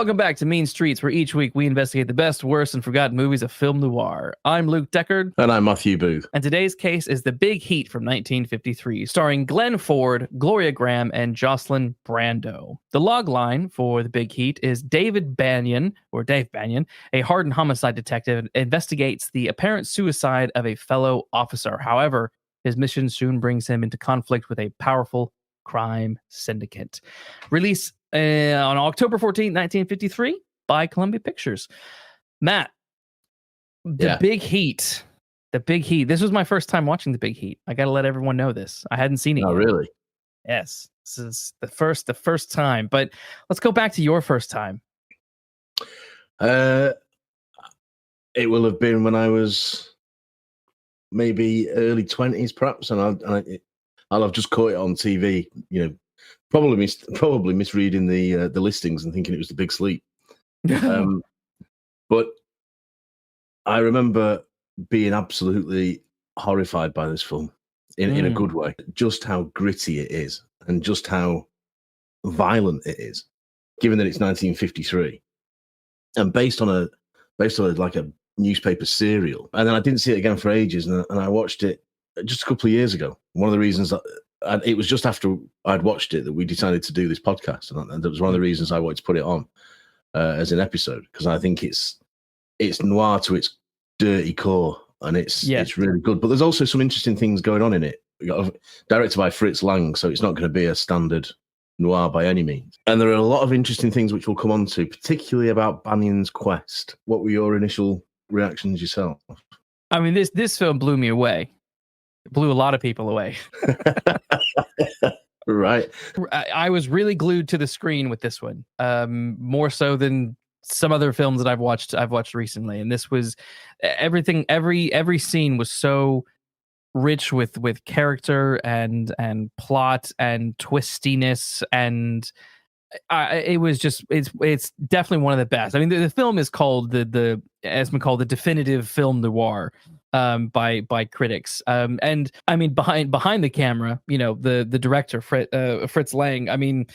Welcome back to Mean Streets, where each week we investigate the best, worst, and forgotten movies of film noir. I'm Luke Deckard. And I'm Matthew Booth. And today's case is The Big Heat from 1953, starring Glenn Ford, Gloria Grahame, and Jocelyn Brando. The log line for The Big Heat is Dave Banyan, a hardened homicide detective, investigates the apparent suicide of a fellow officer. However, his mission soon brings him into conflict with a powerful crime syndicate. Release on October 14th, 1953 by Columbia Pictures. Matt, The Big Heat. The Big Heat. This was my first time watching The Big Heat. I got to let everyone know this. I hadn't seen it yet. Really? Yes. This is the first time. But let's go back to your first time. It will have been when I was maybe early 20s, perhaps, and I'll have just caught it on TV, probably misreading the listings and thinking it was The Big Sleep. But I remember being absolutely horrified by this film in a good way. Just how gritty it is and just how violent it is, given that it's 1953 and based on a newspaper serial. And then I didn't see it again for ages, and I watched it just a couple of years ago. One of the reasons that it was just after I'd watched it that we decided to do this podcast, and that was one of the reasons I wanted to put it on as an episode, because I think it's noir to its dirty core, and it's really good. But there's also some interesting things going on in it. Directed by Fritz, so it's not going to be a standard noir by any means. And there are a lot of interesting things which we'll come on to, particularly about Banyan's quest. What were your initial reactions yourself? I mean, this film blew me away. It blew a lot of people away. Right. I was really glued to the screen with this one, more so than some other films that I've watched recently. And this was everything. Every scene was so rich with character and plot and twistiness, and it's definitely one of the best. I mean, the film is called the definitive film noir by critics. And I mean, behind the camera, the director Fritz Lang, I mean,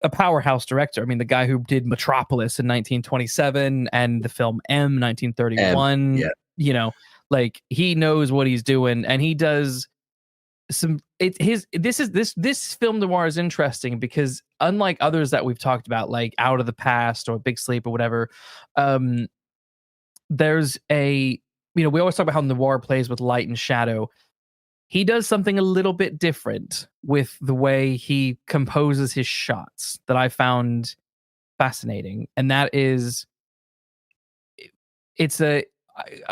a powerhouse director. I mean, the guy who did Metropolis in 1927 and the film M 1931. Like, he knows what he's doing, and he does some. This film noir is interesting because, unlike others that we've talked about, like Out of the Past or Big Sleep or whatever, there's we always talk about how noir plays with light and shadow. He does something a little bit different with the way he composes his shots that I found fascinating, and that is,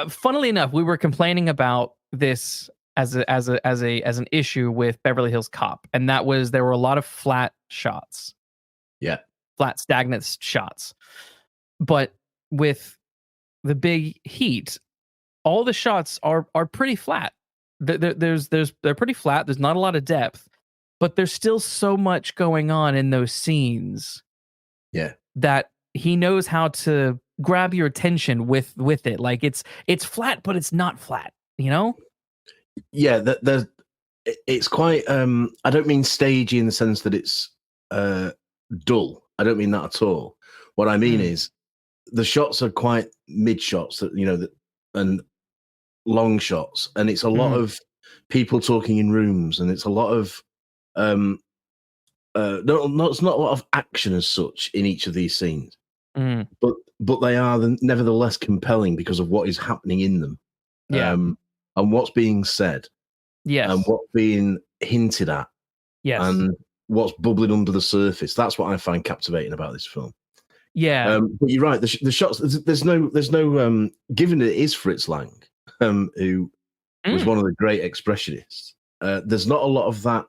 funnily enough, we were complaining about this as an issue with Beverly Hills Cop, and that was there were a lot of flat shots, flat stagnant shots. But with The Big Heat, all the shots are pretty flat. They're pretty flat. There's not a lot of depth, but there's still so much going on in those scenes. That he knows how to grab your attention with it. Like, it's flat, but it's not flat. It's quite. I don't mean stagey in the sense that it's dull. I don't mean that at all. What I mean is the shots are quite mid shots and long shots, and it's a lot of people talking in rooms, and it's a lot of it's not a lot of action as such in each of these scenes, but they are nevertheless compelling because of what is happening in them, and what's being said, and what's being hinted at, and what's bubbling under the surface. That's what I find captivating about this film. But you're right. The shots. There's no. Given that it is Fritz Lang, who was one of the great expressionists, there's not a lot of that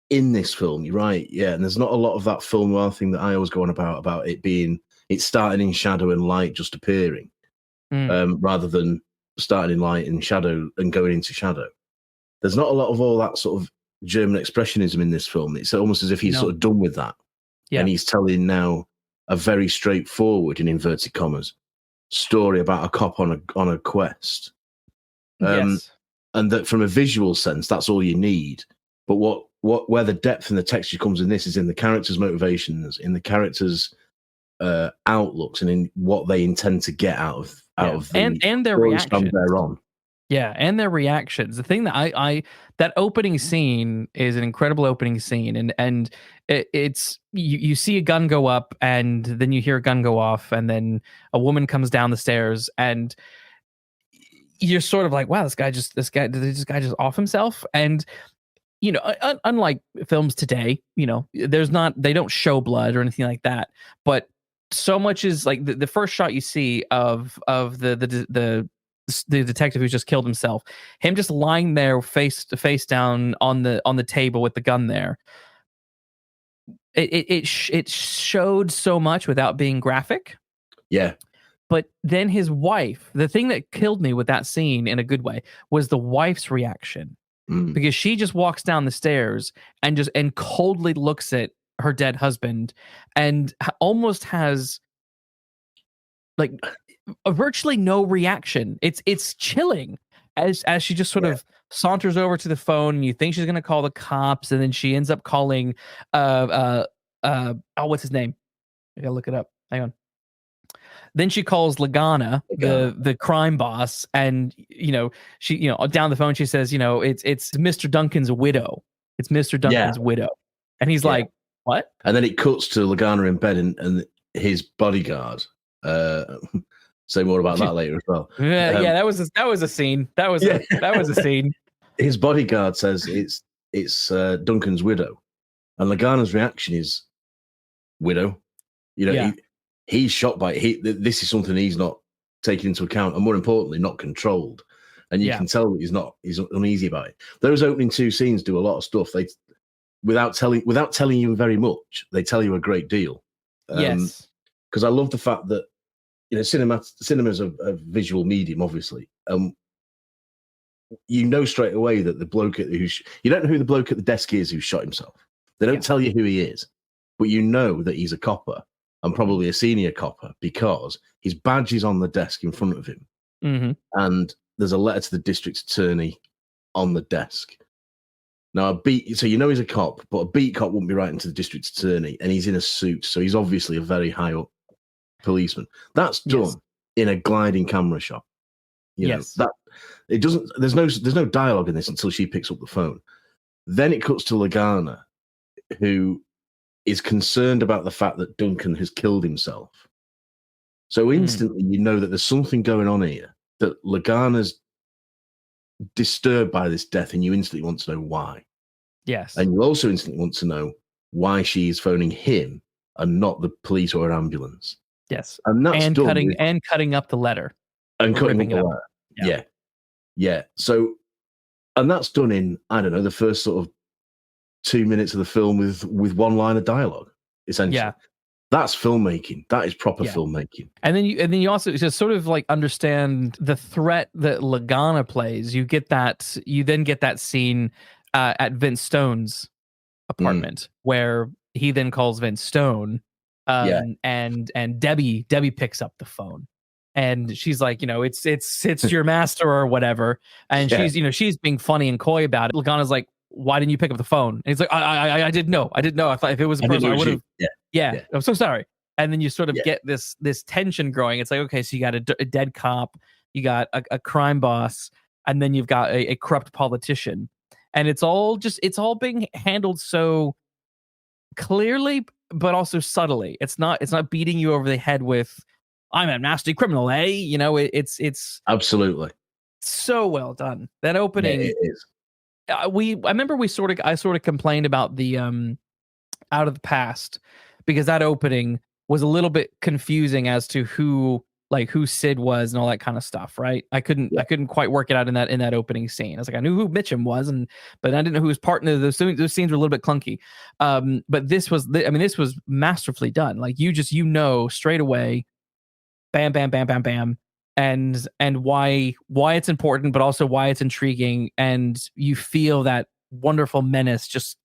in this film. You're right. Yeah, and there's not a lot of that film noir thing that I always go on about it starting in shadow and light just appearing, rather than starting in light and shadow and going into shadow. There's not a lot of all that sort of German expressionism in this film. It's almost as if he's sort of done with that, and he's telling now a very straightforward, in inverted commas, story about a cop on a quest. And that from a visual sense, that's all you need. But where the depth and the texture comes in this is in the characters' motivations, in the characters' outlooks and in what they intend to get out of the and their reactions thereon. Yeah, and their reactions. The thing that I that opening scene is an incredible opening scene, and it's you see a gun go up, and then you hear a gun go off, and then a woman comes down the stairs, and you're sort of like, wow, did this guy just off himself? And unlike films today, they don't show blood or anything like that, but so much is like the first shot you see of the detective who just killed himself, him just lying there face down on the table with the gun there. It showed so much without being graphic. Yeah. But then his wife, the thing that killed me with that scene in a good way was the wife's reaction. Because she just walks down the stairs and coldly looks at her dead husband and almost has like virtually no reaction. It's chilling as she just sort of saunters over to the phone, and you think she's gonna call the cops, and then she ends up calling what's his name? I gotta look it up. Hang on. Then she calls Lagana, the crime boss, and she down the phone she says, it's Mr. Duncan's widow. It's Mr. Duncan's widow. And he's like, what? And then it cuts to Lagana in bed and his bodyguard. Say more about that later as well. That was a scene. That was a scene. His bodyguard says it's Duncan's widow, and Lagana's reaction is widow. He's shocked by it. This is something he's not taken into account, and more importantly, not controlled. And you can tell that he's uneasy about it. Those opening two scenes do a lot of stuff. They without telling you very much, they tell you a great deal. Yes, because I love the fact that cinema's a visual medium, obviously. Straight away that the bloke you don't know who the bloke at the desk is who shot himself. They don't tell you who he is, but you know that he's a copper. And probably a senior copper, because his badge is on the desk in front of him. Mm-hmm. And there's a letter to the district attorney on the desk. Now, he's a cop, but a beat cop wouldn't be writing to the district attorney, and he's in a suit, so he's obviously a very high up policeman. That's done in a gliding camera shot. There's no dialogue in this until she picks up the phone. Then it cuts to Lagana, who is concerned about the fact that Duncan has killed himself. So instantly you know that there's something going on here, that Lagana's disturbed by this death, and you instantly want to know why. Yes. And you also instantly want to know why she's phoning him and not the police or an ambulance. Yes. And that's cutting up the letter. And cutting up the letter. Yeah. So, and that's done in, I don't know, the first sort of 2 minutes of the film with one line of dialogue, essentially. Yeah. That's filmmaking. That is proper filmmaking. And then you also just sort of like understand the threat that Lagana plays. You then get that scene at Vince Stone's apartment where he then calls Vince Stone, and Debbie she's up the phone. And she's like, it's your master or whatever. And she's being funny and coy about it. Lagana's like, why didn't you pick up the phone? And he's like, I didn't know. I thought if it was a person, I would have. Yeah. I'm so sorry. And then you sort of get this tension growing. It's like, okay, so you got a dead cop, you got a crime boss, and then you've got a corrupt politician. And it's all being handled so clearly, but also subtly. It's not beating you over the head with, I'm a nasty criminal, eh? It's absolutely so well done. That opening, it is. I remember I sort of complained about the Out of the Past, because that opening was a little bit confusing as to who Sid was and all that kind of stuff, right? I couldn't quite work it out in that opening scene. I was like, I knew who Mitchum was, but I didn't know who was partner. Those scenes were a little bit clunky. But this was masterfully done. Like you straight away, bam, bam, bam, bam, bam. And why it's important, but also why it's intriguing, and you feel that wonderful menace just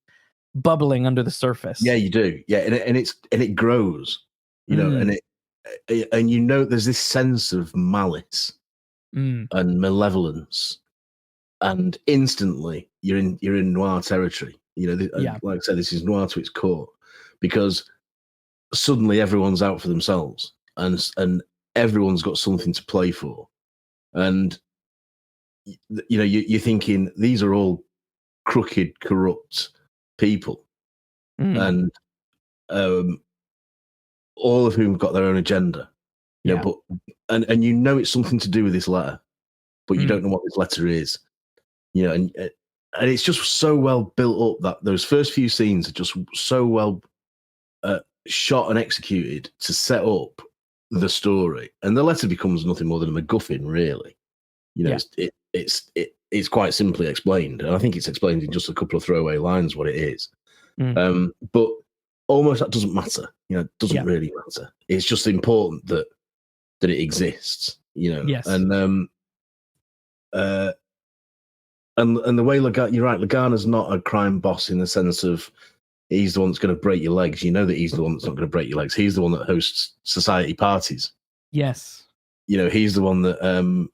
bubbling under the surface. Yeah, you do. Yeah, and it grows, and there's this sense of malice and malevolence, and instantly you're in noir territory. Like I said, this is noir to its core, because suddenly everyone's out for themselves, and everyone's got something to play for, and you're thinking these are all crooked, corrupt people, and all of whom have got their own agenda. But and it's something to do with this letter, but you don't know what this letter is. And it's just so well built up that those first few scenes are just so well shot and executed to set up the story, and the letter becomes nothing more than a MacGuffin, really. It's quite simply explained, and I think it's explained in just a couple of throwaway lines what it is. But almost that doesn't matter. It doesn't really matter. It's just important that it exists. Yes. And the way you're right, Lagana's not a crime boss in the sense of he's the one that's going to break your legs. You know that he's the one that's not going to break your legs. He's the one that hosts society parties. Yes. He's the one that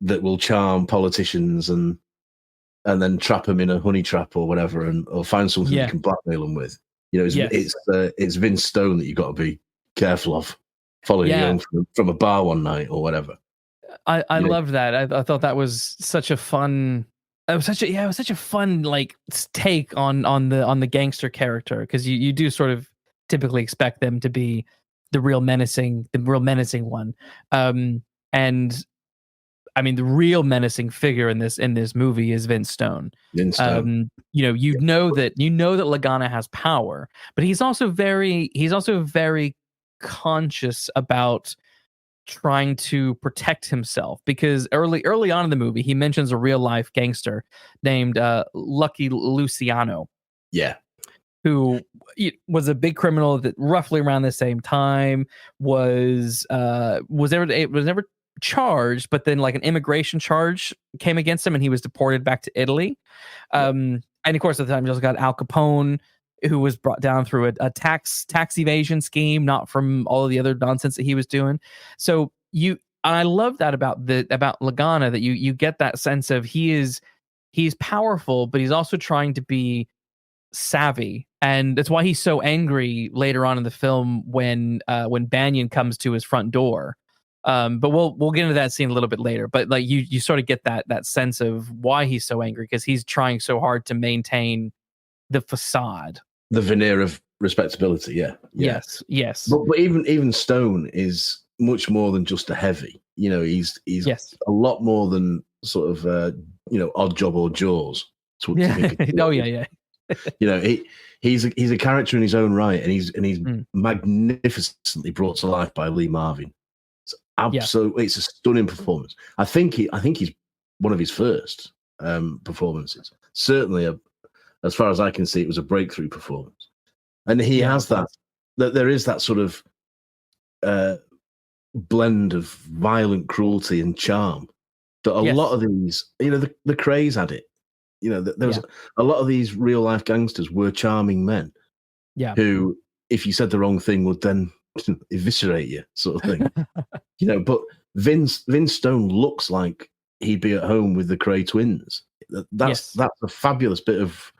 that will charm politicians and then trap them in a honey trap or whatever, or find something you can blackmail them with. It's Vince Stone that you've got to be careful of following you home from a bar one night or whatever. I loved that. I thought that was such a fun. It was such a fun like take on the gangster character, because you do sort of typically expect them to be the real menacing one. And I mean, the real menacing figure in this movie is Vince Stone. Vince Stone. You know that Lagana has power, but he's also very conscious about trying to protect himself, because early on in the movie he mentions a real life gangster named Lucky Luciano. Yeah. Who was a big criminal that roughly around the same time was never charged, but then like an immigration charge came against him and he was deported back to Italy. And of course at the time you also got Al Capone, who was brought down through a tax evasion scheme, not from all of the other nonsense that he was doing. So I love that about Lagana, that you get that sense of he's powerful, but he's also trying to be savvy, and that's why he's so angry later on in the film when Banyan comes to his front door. But we'll get into that scene a little bit later. But like you sort of get that sense of why he's so angry, because he's trying so hard to maintain the facade, the veneer of respectability. Yes. But even Stone is much more than just a heavy. He's a lot more than sort of Odd Job or Jaws. He's a character in his own right, and he's magnificently brought to life by Lee Marvin. It's a stunning performance. I think he's one of his first performances. Certainly, as far as I can see, it was a breakthrough performance, and he has that there is that sort of blend of violent cruelty and charm that a lot of these, the Craze had it. There was a lot of these real life gangsters were charming men, who, if you said the wrong thing, would then eviscerate you, sort of thing. But Vince Stone looks like he'd be at home with the Cray twins. That's a fabulous bit of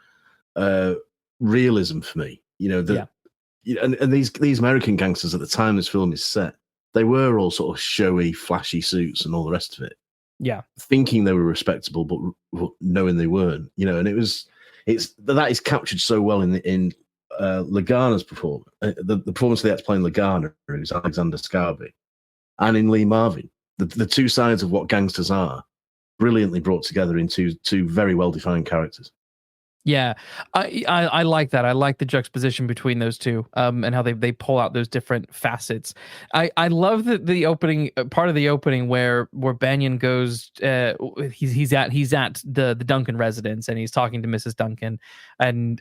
realism for me. And these American gangsters at the time this film is set, they were all sort of showy, flashy suits and all the rest of it. Yeah, thinking they were respectable, but knowing they weren't. And that is captured so well in Lagana's performance, the performance that's playing Lagana, who's Alexander Scarby, and in Lee Marvin, the two sides of what gangsters are, brilliantly brought together into two very well defined characters. Yeah, I like that. I like the juxtaposition between those two, and how they pull out those different facets. I love the opening part of the opening where Banyan goes. He's at the Duncan residence, and he's talking to Mrs. Duncan, and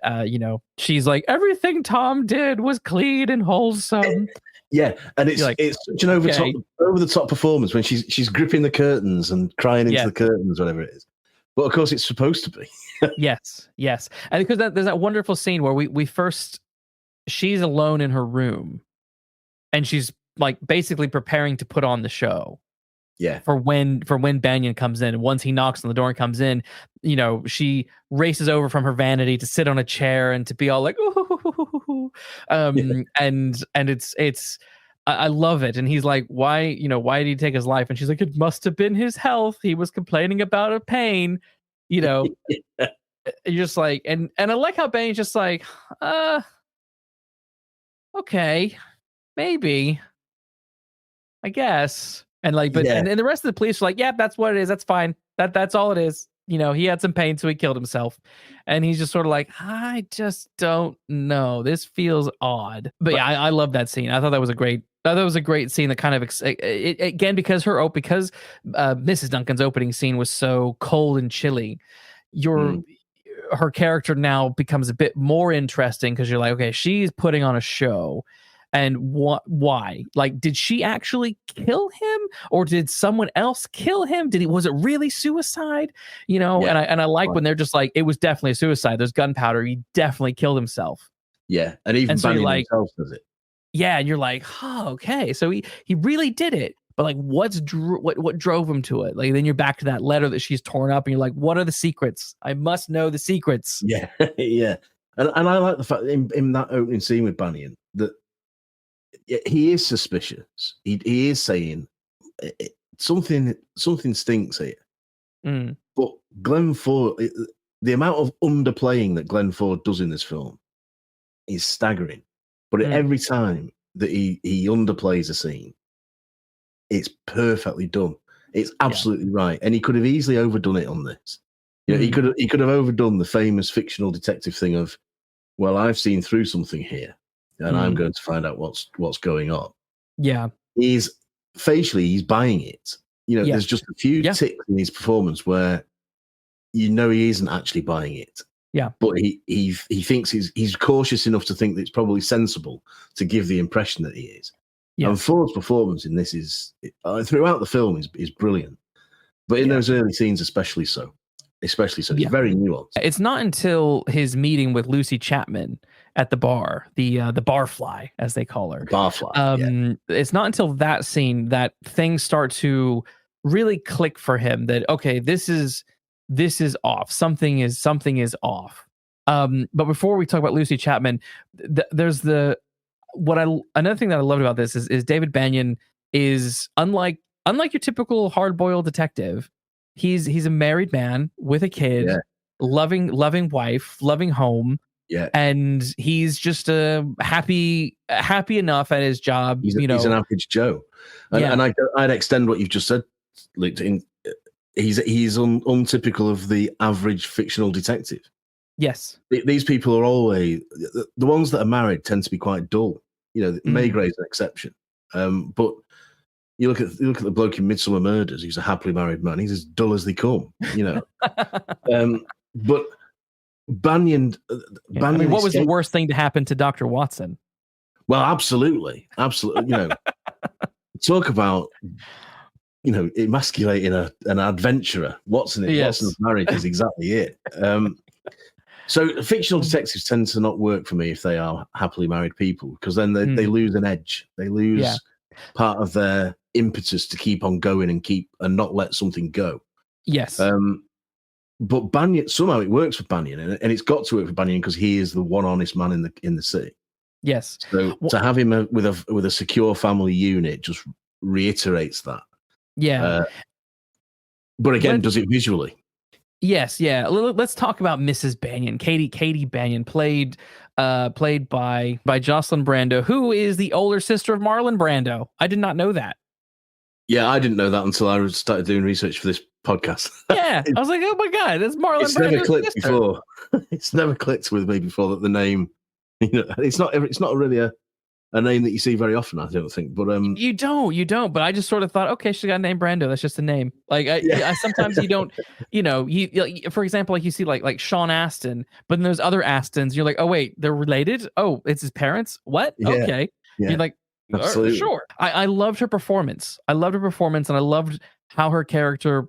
she's like, everything Tom did was clean and wholesome. Yeah, and it's such an over the top performance when she's gripping the curtains and crying into the curtains, whatever it is. But of course, it's supposed to be. Yes, and because there's that wonderful scene where we first, she's alone in her room, and she's like basically preparing to put on the show. Yeah. For when Banyan comes in, and once he knocks on the door and comes in, she races over from her vanity to sit on a chair and to be all like, ooh, and it's I love it. And he's like, why did he take his life? And she's like, it must have been his health. He was complaining about a pain, You're just like, and I like how Benny's just like, okay, maybe, I guess. And like, but and the rest of the police are like, yeah, that's what it is. That's fine. That's all it is. He had some pain, so he killed himself. And he's just sort of like, I just don't know. This feels odd. But yeah, I love that scene. I thought that was a great scene that kind of, again, because Mrs. Duncan's opening scene was so cold and chilly, her character now becomes a bit more interesting because you're like, okay, she's putting on a show. And why? Like, did she actually kill him, or did someone else kill him? Was it really suicide? And I like when they're just like, it was definitely a suicide. There's gunpowder. He definitely killed himself. Yeah, and even Banyan himself does it. Yeah, and you're like, oh, okay, so he really did it. But like, what drove him to it? Like, then you're back to that letter that she's torn up, and you're like, what are the secrets? I must know the secrets. Yeah, yeah, and I like the fact in that opening scene with Banyan that he is suspicious. He is saying something stinks here. But Glenn Ford, the amount of underplaying that Glenn Ford does in this film is staggering. But every time that he underplays a scene, it's perfectly done. It's absolutely right. And he could have easily overdone it on this. He could have overdone the famous fictional detective thing of, well, I've seen through something here, and I'm going to find out what's going on. Yeah. He's buying it. There's just a few ticks in his performance where he isn't actually buying it. Yeah. But he thinks he's cautious enough to think that it's probably sensible to give the impression that he is. Yeah. And Ford's performance in this is throughout the film is brilliant. But in those early scenes especially so. It's very nuanced. It's not until his meeting with Lucy Chapman at the bar, the Barfly, as they call her. Barfly. It's not until that scene that things start to really click for him that, okay, this is off. Something is off. But before we talk about Lucy Chapman, there's another thing that I loved about this is David Banyan is unlike your typical hard-boiled detective. He's a married man with a kid, loving wife, loving home. Yeah. And he's just happy enough at his job. He's an average Joe. And I'd extend what you've just said. He's untypical of the average fictional detective. Yes. These people are always, the ones that are married tend to be quite dull. Maygray's an exception. But you look at the bloke in Midsummer Murders. He's a happily married man. He's as dull as they come. But Banyan. What was the worst thing to happen to Dr. Watson? Well, absolutely. Talk about emasculating an adventurer. Watson's marriage is exactly it. So fictional detectives tend to not work for me if they are happily married people, because then they lose an edge. They lose part of their impetus to keep on going and not let something go. Yes. But Banyan, somehow it works for Banyan, and it's got to work for Banyan because he is the one honest man in the city. Yes. So to have him with a secure family unit just reiterates that. Yeah. But again, does it visually? Yes. Yeah. Let's talk about Mrs. Banyan, Katie Banyan, played by Jocelyn Brando, who is the older sister of Marlon Brando. I did not know that. Yeah, I didn't know that until I started doing research for this podcast. Yeah, I was like, oh my god, that's Marlon Brando's never clicked sister. Before. It's never clicked with me before that the name. It's not really a name that you see very often, I don't think. But you don't. But I just sort of thought, okay, she's got a name Brando. That's just a name. Like I sometimes you don't, for example, like you see like Sean Astin, but then there's other Astons. You're like, oh wait, they're related. Oh, it's his parents. What? Yeah. Okay. Yeah. You're like, sure. I loved her performance. And I loved how her character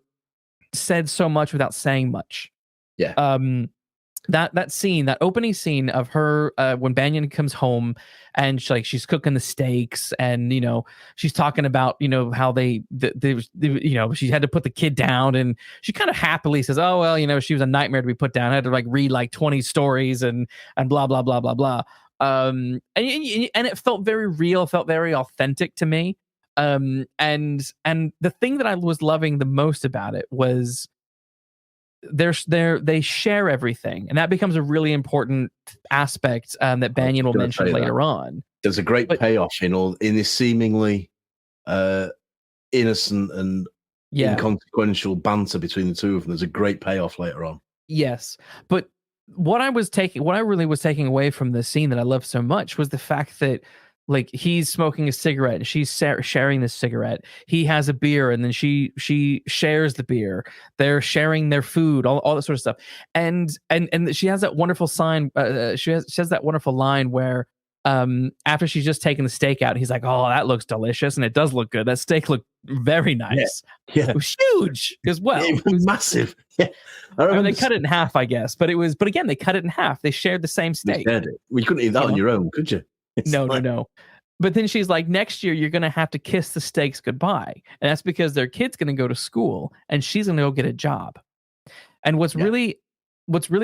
said so much without saying much. Yeah. That scene, that opening scene of her when Banyan comes home and she's cooking the steaks, and she's talking about how they she had to put the kid down, and she kind of happily says, oh well, she was a nightmare to be put down. I had to read 20 stories and blah blah blah blah blah. and it felt very real, felt very authentic to me. And the thing that I was loving the most about it was they share everything, and that becomes a really important aspect that Banyan will mention later on. There's a great payoff in this seemingly innocent and inconsequential banter between the two of them. There's a great payoff later on. Yes, but what I really was taking away from the scene that I loved so much was the fact that, like, he's smoking a cigarette and she's sharing this cigarette. He has a beer and then she shares the beer. They're sharing their food, all that sort of stuff. And she has that wonderful sign. She has that wonderful line where after she's just taken the steak out, he's like, "Oh, that looks delicious," and it does look good. That steak looked very nice. Yeah. It was huge as well. It was massive. Yeah, I mean, they cut it in half, I guess, but again, they cut it in half. They shared the same steak. Well, you couldn't eat that on your own, could you? No. But then she's like, next year you're going to have to kiss the steaks goodbye. And that's because their kid's going to go to school and she's going to go get a job. And what's really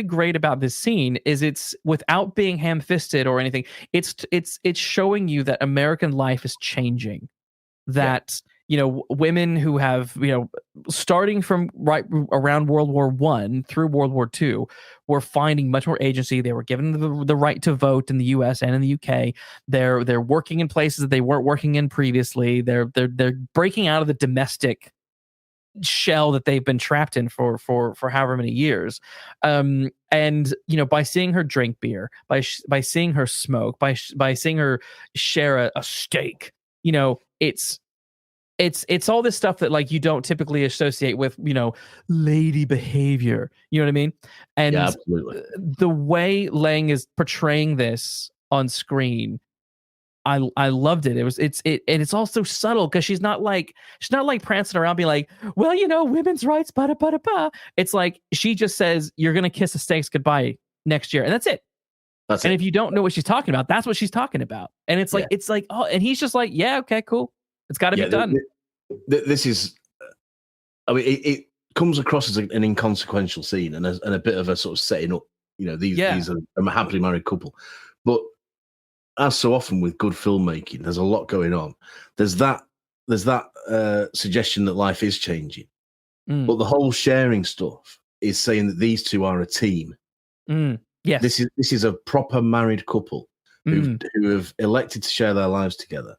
great about this scene is it's, without being ham-fisted or anything, it's showing you that American life is changing. That, women who have, starting from right around World War I through World War II, were finding much more agency. They were given the right to vote in the US and in the UK. They're working in places that they weren't working in previously. They're breaking out of the domestic shell that they've been trapped in for however many years. And by seeing her drink beer, by seeing her smoke, by seeing her share a steak, it's all this stuff that, like, you don't typically associate with, lady behavior. You know what I mean? And absolutely. The way Lang is portraying this on screen, I loved it. It's also subtle because she's not like prancing around being like, well, women's rights, ba. It's like she just says, you're gonna kiss the steaks goodbye next year, and that's it. And if you don't know what she's talking about, that's what she's talking about. And it's like, oh, and he's just like, yeah, okay, cool. It's got to be done. This is, I mean, it comes across as an inconsequential scene and a bit of a sort of setting up. These are a happily married couple, but as so often with good filmmaking, there's a lot going on. There's that suggestion that life is changing, but the whole sharing stuff is saying that these two are a team. Yes, this is a proper married couple who have elected to share their lives together,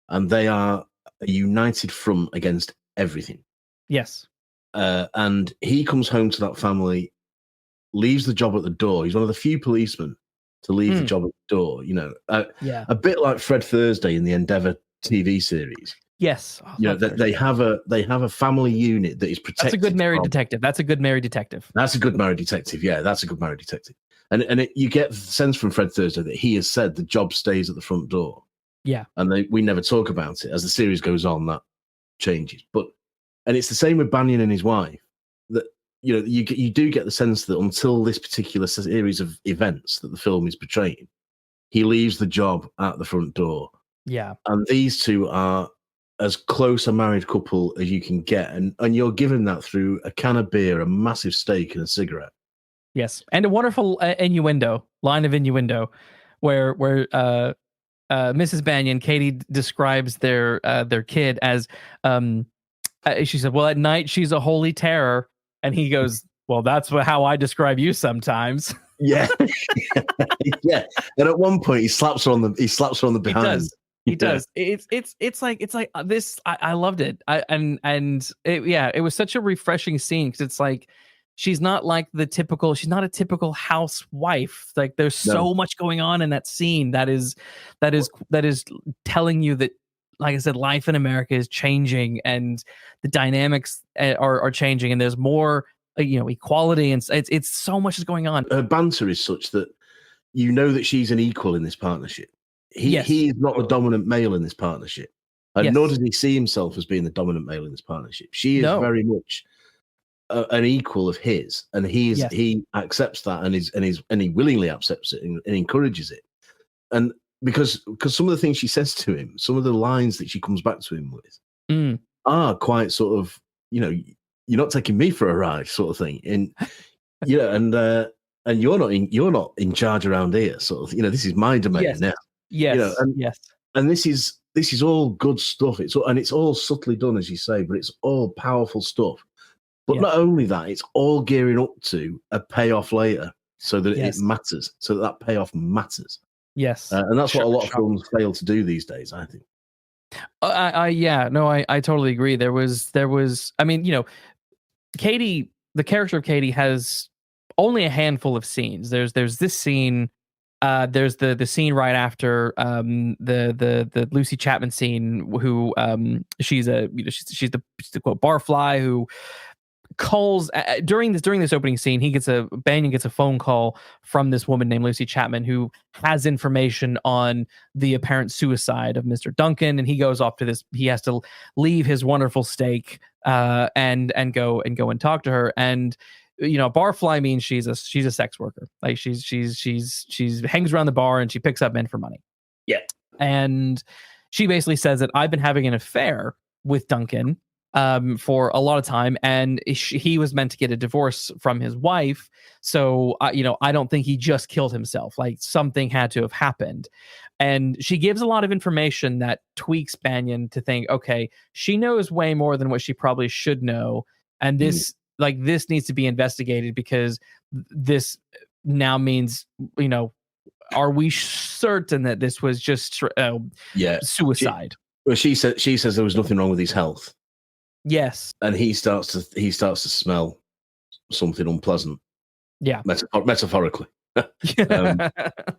and they are a united front against everything. Yes. And he comes home to that family, leaves the job at the door. He's one of the few policemen to leave the job at the door. A bit like Fred Thursday in the Endeavour TV series. Yes. They have a family unit that is protected. That's a good married detective. Yeah, that's a good married detective. And you get the sense from Fred Thursday that he has said the job stays at the front door. Yeah. And we never talk about it. As the series goes on, that changes. And it's the same with Banyan and his wife, that you do get the sense that until this particular series of events that the film is portraying, he leaves the job at the front door. Yeah. And these two are as close a married couple as you can get. And you're given that through a can of beer, a massive steak, and a cigarette. Yes. And a wonderful line of innuendo where Mrs. Banyan, Katie, describes their kid as, she said, well, at night she's a holy terror, and he goes, well, that's how I describe you sometimes. Yeah, yeah. And at one point, he slaps her on the behind. He does. It's like this. I loved it. It was such a refreshing scene because it's like, she's not a typical housewife. Like, there's so much going on in that scene that is telling you that, like I said, life in America is changing and the dynamics are changing, and there's more equality, and it's so much is going on. Her banter is such that that she's an equal in this partnership. He is not the dominant male in this partnership, and nor does he see himself as being the dominant male in this partnership. She is very much an equal of his, and he accepts that and he willingly accepts it and encourages it. And because some of the things she says to him, some of the lines that she comes back to him with are quite sort of, you're not taking me for a ride sort of thing. And and you're not in charge around here. Sort of, this is my domain now. Yes, and this is all good stuff. It's all subtly done, as you say, but it's all powerful stuff. But not only that, it's all gearing up to a payoff later, so that it matters, so that payoff matters. Yes, and that's what a lot of films fail to do these days, I think. I totally agree. There was, I mean, Katie, the character of Katie has only a handful of scenes. There's this scene. There's the scene right after the Lucy Chapman scene. Who she's the quote Barfly who calls during this opening scene. Banyan gets a phone call from this woman named Lucy Chapman who has information on the apparent suicide of Mr. Duncan, and he goes off to this. He has to leave his wonderful steak and go and talk to her. And Barfly means she's a sex worker. Like she's hangs around the bar and she picks up men for money. Yeah, and she basically says that I've been having an affair with Duncan for a lot of time, and he was meant to get a divorce from his wife. So, I don't think he just killed himself. Like something had to have happened. And she gives a lot of information that tweaks Banyan to think, okay, she knows way more than what she probably should know. And this needs to be investigated because this now means, are we certain that this was just suicide? She says there was nothing wrong with his health. Yes, and he starts to smell something unpleasant. Yeah, metaphorically.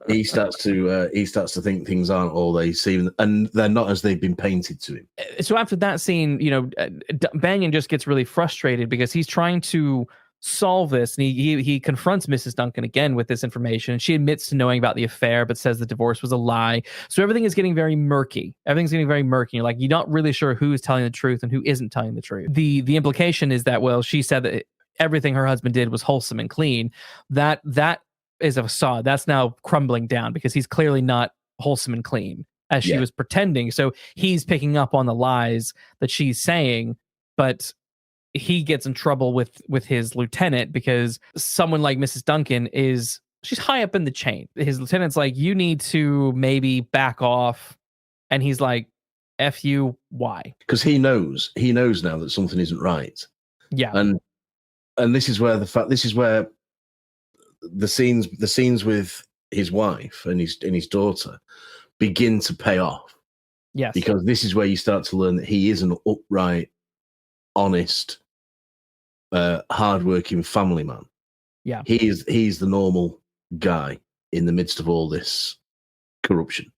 He starts to think things aren't all they seem, and they're not as they've been painted to him. So after that scene, Banyan just gets really frustrated because he's trying to solve this, and he confronts Mrs. Duncan again with this information. She admits to knowing about the affair, but says the divorce was a lie. So everything is getting very murky. You're like, you're not really sure who is telling the truth and who isn't telling the truth. The implication is that, well, she said that everything her husband did was wholesome and clean. That is a facade. That's now crumbling down because he's clearly not wholesome and clean as she was pretending. So he's picking up on the lies that she's saying, but he gets in trouble with his lieutenant because someone like Mrs. Duncan she's high up in the chain. His lieutenant's like, you need to maybe back off. And he's like, F you, why? Because he knows now that something isn't right. Yeah. And this is where the scenes with his wife and his daughter begin to pay off. Yes. Because this is where you start to learn that he is an upright, honest, hardworking family man. Yeah, he's the normal guy in the midst of all this corruption,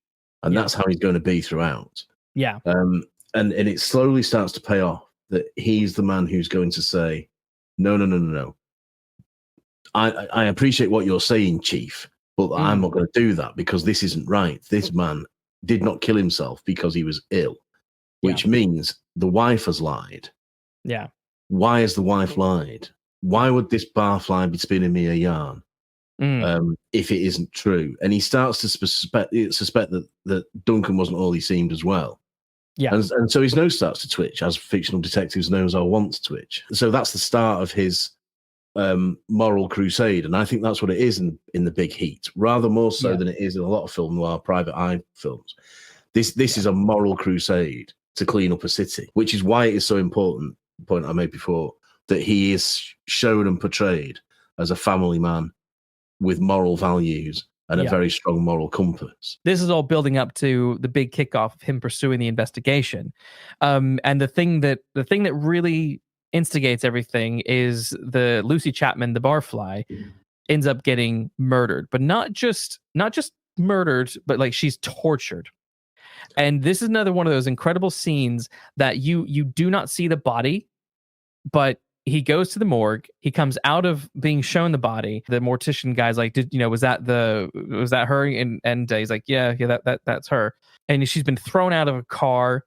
and that's how he's going to be throughout. Yeah, and it slowly starts to pay off that he's the man who's going to say, no. I appreciate what you're saying, Chief, but I'm not going to do that because this isn't right. This man did not kill himself because he was ill, which means the wife has lied. Yeah. Why has the wife lied? Why would this Barfly be spinning me a yarn if it isn't true? And he starts to suspect that Duncan wasn't all he seemed as well. Yeah. And so his nose starts to twitch, as fictional detectives' nose are wont to twitch. So that's the start of his moral crusade. And I think that's what it is in The Big Heat, rather more so than it is in a lot of film noir private eye films. This is a moral crusade to clean up a city, which is why it is so important, the point I made before, that he is shown and portrayed as a family man with moral values and a very strong moral compass. This is all building up to the big kickoff of him pursuing the investigation. And the thing that really instigates everything is the Lucy Chapman, the Barfly, ends up getting murdered, but not just murdered, but like she's tortured. And this is another one of those incredible scenes that you do not see the body, but he goes to the morgue. He comes out of being shown the body. The mortician guy's like, was that her? And he's like, yeah, that's her. And she's been thrown out of a car.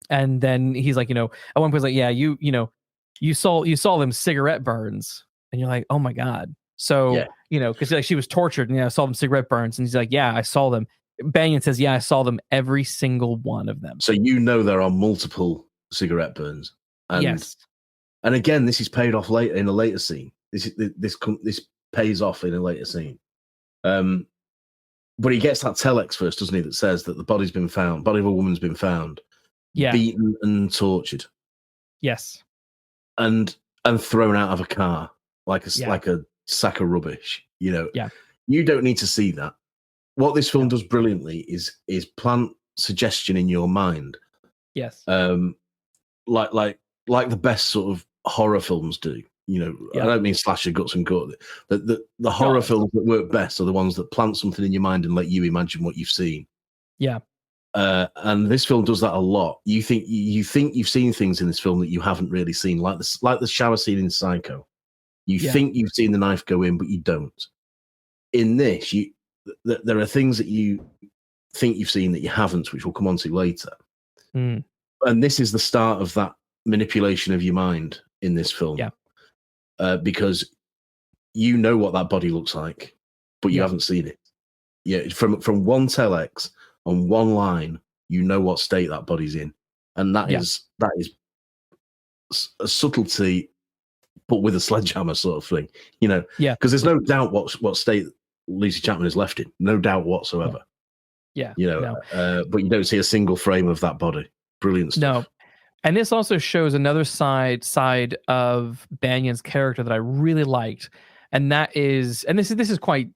And then he's like, at one point he's like, yeah, you saw them cigarette burns. And you're like, oh my God. So, because like she was tortured and I saw them cigarette burns. And he's like, yeah, I saw them. Banyan says, yeah, I saw them, every single one of them. So there are multiple cigarette burns. And, yes. And again, this is paid off later in a later scene. This pays off in a later scene. But he gets that telex first, doesn't he? That says that the body of a woman's been found, beaten and tortured. Yes. And thrown out of a car like a sack of rubbish. You don't need to see that. What this film does brilliantly is plant suggestion in your mind. Yes. Like the best sort of horror films do. I don't mean slasher guts and gut. The horror films that work best are the ones that plant something in your mind and let you imagine what you've seen. Yeah. And this film does that a lot. You think you've seen things in this film that you haven't really seen, like the shower scene in Psycho. You think you've seen the knife go in, but you don't. In this, there are things that you think you've seen that you haven't, which we'll come on to later. Mm. And this is the start of that manipulation of your mind in this film. Yeah. Because you know what that body looks like, but you haven't seen it. Yeah, from one telex on one line, you know what state that body's in, and that is a subtlety, but with a sledgehammer sort of thing. Because there's no doubt what state Lucy Chapman is left in, no doubt whatsoever. Yeah, but you don't see a single frame of that body. Brilliant stuff. No. And this also shows another side of Banyan's character that I really liked, and that is, and this is quite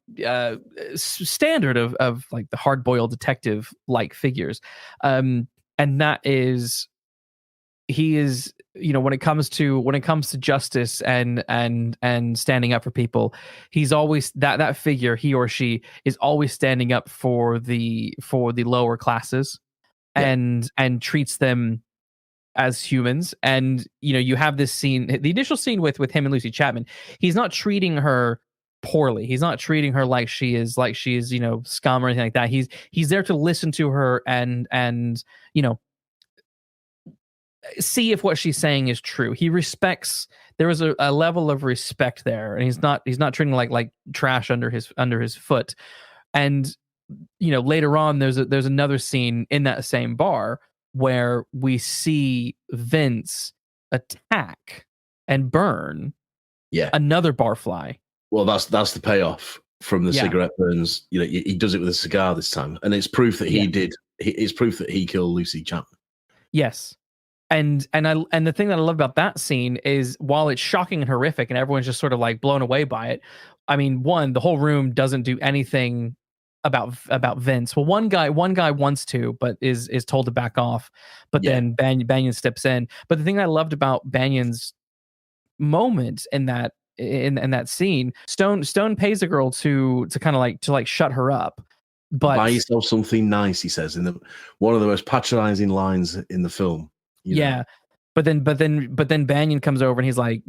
standard of like the hard-boiled detective like figures, and that is, he is, when it comes to justice and standing up for people, he's always that figure. He or she is always standing up for the lower classes, and treats them as humans. And you have this scene, the initial scene with him and Lucy Chapman. He's not treating her poorly. He's not treating her like she is scum or anything like that. He's there to listen to her and see if what she's saying is true. He respects. There is a level of respect there, and he's not treating like trash under his foot. And later on, there's another scene in that same bar where we see Vince attack and burn another Barfly. Well, that's the payoff from the cigarette burns. He does it with a cigar this time, and it's proof that he did. It's proof that he killed Lucy Chapman. Yes. And the thing that I love about that scene is, while it's shocking and horrific and everyone's just sort of like blown away by it, I mean, the whole room doesn't do anything about Vince. Well, one guy wants to, but is told to back off. But then Banyan steps in. But the thing I loved about Banyan's moment in that scene, Stone pays a girl to kind of like shut her up. But buy yourself something nice, he says, in one of the most patronizing lines in the film. But then Banyan comes over and he's like,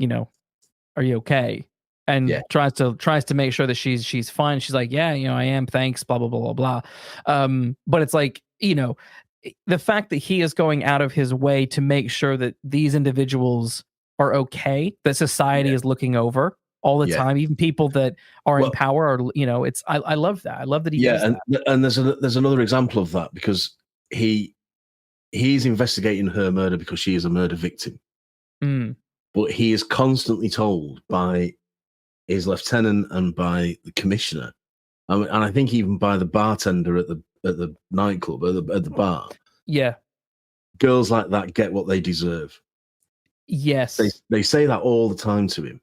are you okay? And tries to make sure that she's fine. She's like, I am, thanks, blah blah blah blah blah. But it's like, the fact that he is going out of his way to make sure that these individuals are okay, that society is looking over all the time, even people that are in power are, it's, I love that. I love that he does that. And there's another example of that, because he's investigating her murder because she is a murder victim. But he is constantly told by his lieutenant and by the commissioner, and I think even by the bartender at the nightclub, at the bar. Yeah, girls like that get what they deserve. Yes, they say that all the time to him.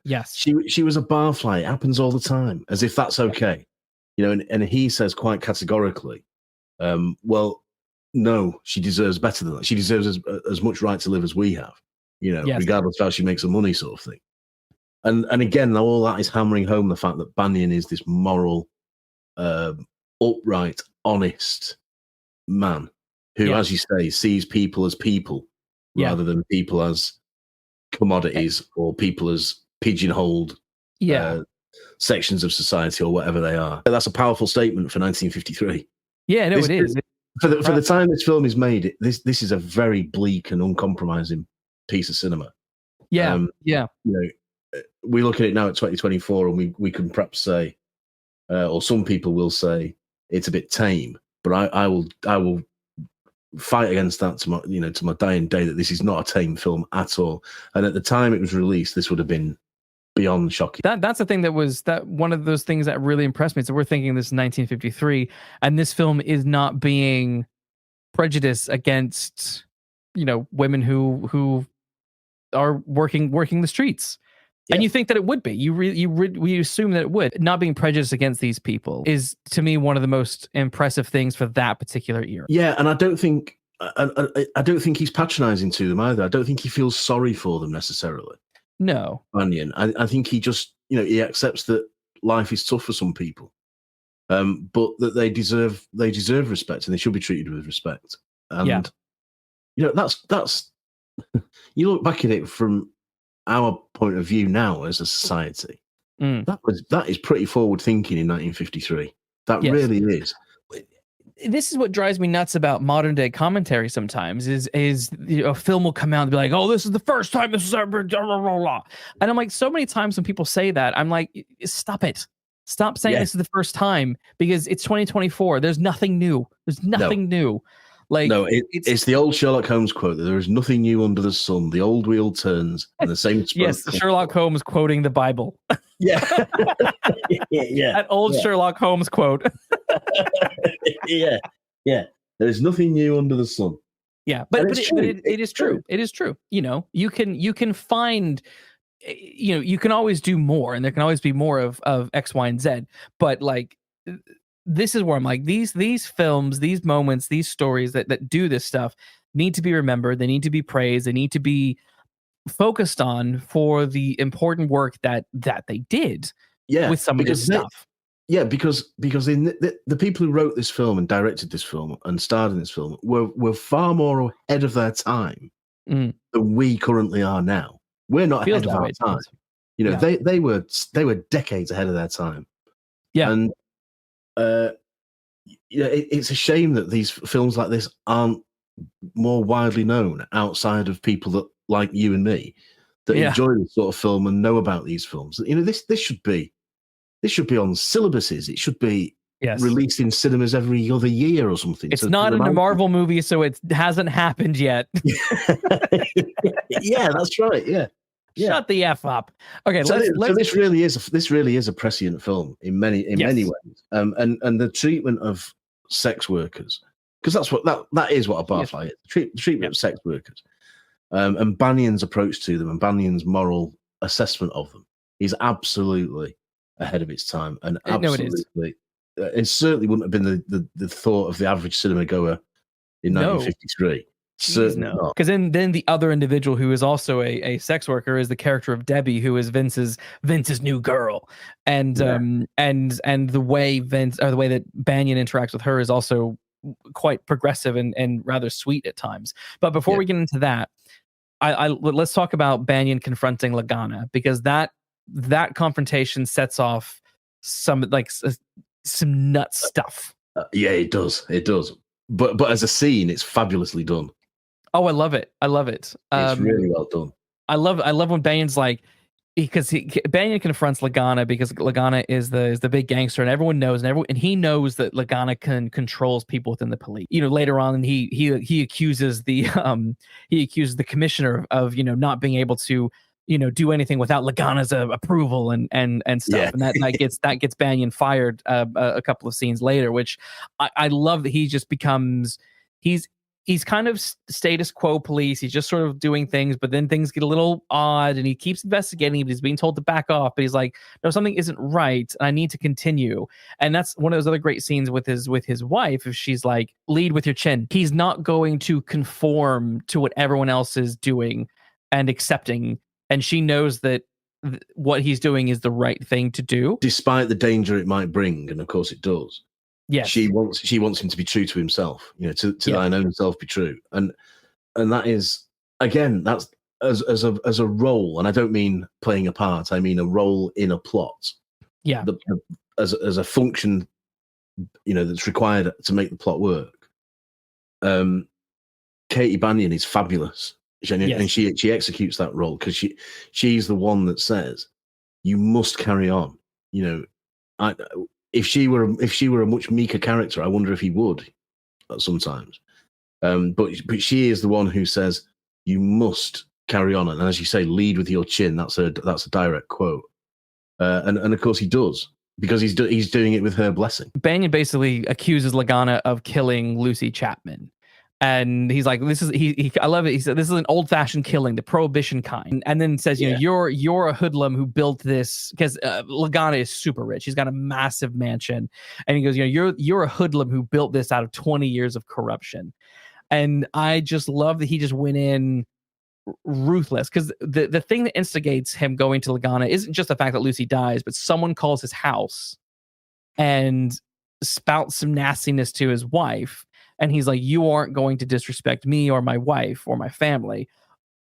Yes, she was a barfly. It happens all the time, as if that's okay. And he says quite categorically, well, no, she deserves better than that. She deserves as much right to live as we have. Regardless of how she makes her money, sort of thing. And again, all that is hammering home the fact that Banyan is this moral, upright, honest man who, as you say, sees people as people rather than people as commodities or people as pigeonholed sections of society or whatever they are. That's a powerful statement for 1953. Yeah, no, it is. For the time this film is made, this is a very bleak and uncompromising piece of cinema. We look at it now at 2024, and we can perhaps say, or some people will say, it's a bit tame. But I will fight against that to my dying day, that this is not a tame film at all. And at the time it was released, this would have been beyond shocking. That's the thing that one of those things that really impressed me. So we're thinking this is 1953, and this film is not being prejudiced against, women who are working the streets. Yeah. And you think that it would be. We assume that it would. Not being prejudiced against these people is, to me, one of the most impressive things for that particular era. Yeah, and I don't think he's patronizing to them either. I don't think he feels sorry for them necessarily. No. Banyan. I think he just, he accepts that life is tough for some people, but that they deserve respect and they should be treated with respect. And that's you look back at it from our point of view now as a society. That is pretty forward thinking in 1953. That really is. This is what drives me nuts about modern day commentary sometimes is a film will come out and be like, oh, this is the first time this is ever, blah, blah, blah. And I'm like, so many times when people say that, I'm like, stop it. Stop saying this is the first time, because it's 2024. There's nothing new. There's nothing new. Like, no, it's the old Sherlock Holmes quote that there is nothing new under the sun. The old wheel turns and the same spoke. Yes, Sherlock Holmes quoting the Bible. Yeah. That old Sherlock Holmes quote. Yeah. There's nothing new under the sun. Yeah, but it is true. It is true. You can find, you can always do more, and there can always be more of X, Y, and Z. But like, this is where I'm like, these films, these moments, these stories that do this stuff need to be remembered. They need to be praised. They need to be focused on for the important work that they did. Yeah, with some of this stuff. Because the people who wrote this film and directed this film and starred in this film were far more ahead of their time than we currently are now. We're not ahead of our time. They were decades ahead of their time. Yeah, and it's a shame that these films like this aren't more widely known outside of people that like you and me that enjoy this sort of film and know about these films. This should be on syllabuses. It should be released in cinemas every other year or something. It's not in a Marvel movie, so it hasn't happened yet. Yeah, that's right. Yeah. Shut the F up. Okay, so this really is a prescient film in many ways. And the treatment of sex workers, because that's what that is what a barfly is. The treatment of sex workers. And Banyan's approach to them and Banyan's moral assessment of them is absolutely ahead of its time, and absolutely, it certainly wouldn't have been the thought of the average cinema goer in 1953. Certainly not. Because then the other individual who is also a sex worker is the character of Debbie, who is Vince's new girl, and the way the way that Banyan interacts with her is also quite progressive and rather sweet at times. But before we get into that, let's talk about Banyan confronting Lagana, because that confrontation sets off some nuts stuff. It does. But as a scene, it's fabulously done. Oh, I love it. It's really well done. I love when Banyan's like, because Banyan confronts Lagana because Lagana is the big gangster, and everyone knows, and he knows that Lagana controls people within the police. Later on, he accuses the commissioner of not being able to do anything without Lagana's approval and stuff, and that gets Banyan fired a couple of scenes later, which I love that he just becomes he's kind of status quo police. He's just sort of doing things, but then things get a little odd, and he keeps investigating, but he's being told to back off. But he's like, no, something isn't right. I need to continue. And that's one of those other great scenes with his wife. If she's like, lead with your chin. He's not going to conform to what everyone else is doing and accepting. And she knows that what he's doing is the right thing to do, despite the danger it might bring. And of course it does. Yes. She wants him to be true to himself, to thine own self be true. And that is, again, that's as a role, and I don't mean playing a part, I mean a role in a plot. Yeah. As a function, that's required to make the plot work. Katie Banyan is fabulous. And she executes that role because she's the one that says, you must carry on. If she were a much meeker character, I wonder if he would sometimes. But she is the one who says, you must carry on, and as you say, lead with your chin. That's a direct quote, and of course he does, because he's doing it with her blessing. Banyan basically accuses Lagana of killing Lucy Chapman. And he's like, "This is I love it." He said, "This is an old-fashioned killing, the prohibition kind." And then says, "You know, you're a hoodlum who built this," because Lagana is super rich. He's got a massive mansion, and he goes, "You know, you're a hoodlum who built this out of 20 years of corruption." And I just love that he just went in ruthless, because the thing that instigates him going to Lagana isn't just the fact that Lucy dies, but someone calls his house and spouts some nastiness to his wife. And he's like, "You aren't going to disrespect me or my wife or my family.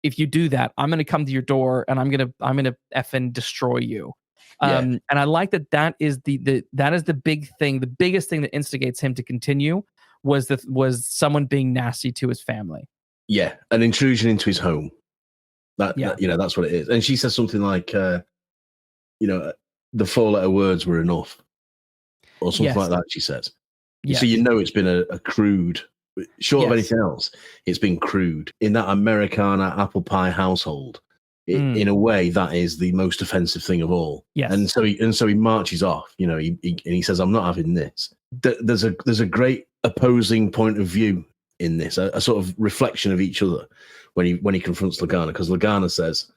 If you do that, I'm going to come to your door and I'm going to effing destroy you." And I like that is the big thing. The biggest thing that instigates him to continue was someone being nasty to his family. Yeah, an intrusion into his home. That you know, that's what it is. And she says something like, you know, the 4-letter words were enough, or something like that. She says. Yes. So you know it's been a crude, short of anything else, it's been crude. In that Americana apple pie household, in a way, that is the most offensive thing of all. Yes. And so he marches off, you know, he says, "I'm not having this." There's a great opposing point of view in this, a sort of reflection of each other when he confronts Lagana, because Lagana says,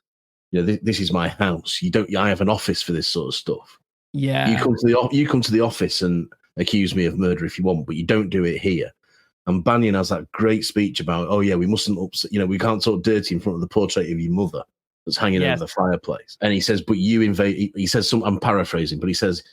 "You know, this is my house. I have an office for this sort of stuff. Yeah. You come to the office and accuse me of murder if you want, but you don't do it here." And Banyan has that great speech about, "Oh yeah, we mustn't upset, you know, we can't talk dirty in front of the portrait of your mother that's hanging over the fireplace." And he says, "But you he says I'm paraphrasing, but he says,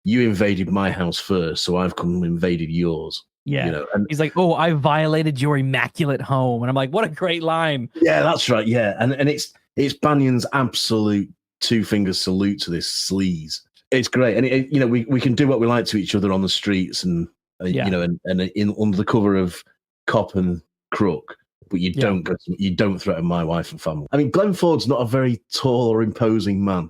"You invaded my house first, so I've come and invaded yours." Yeah. You know, and he's like, "Oh, I violated your immaculate home." And I'm like, what a great line. Yeah, that's right. Yeah. And it's Banyan's absolute 2-finger salute to this sleaze. It's great. And you know, we can do what we like to each other on the streets and you know, and in under the cover of cop and crook, but you don't threaten my wife and family. I mean, Glenn Ford's not a very tall or imposing man.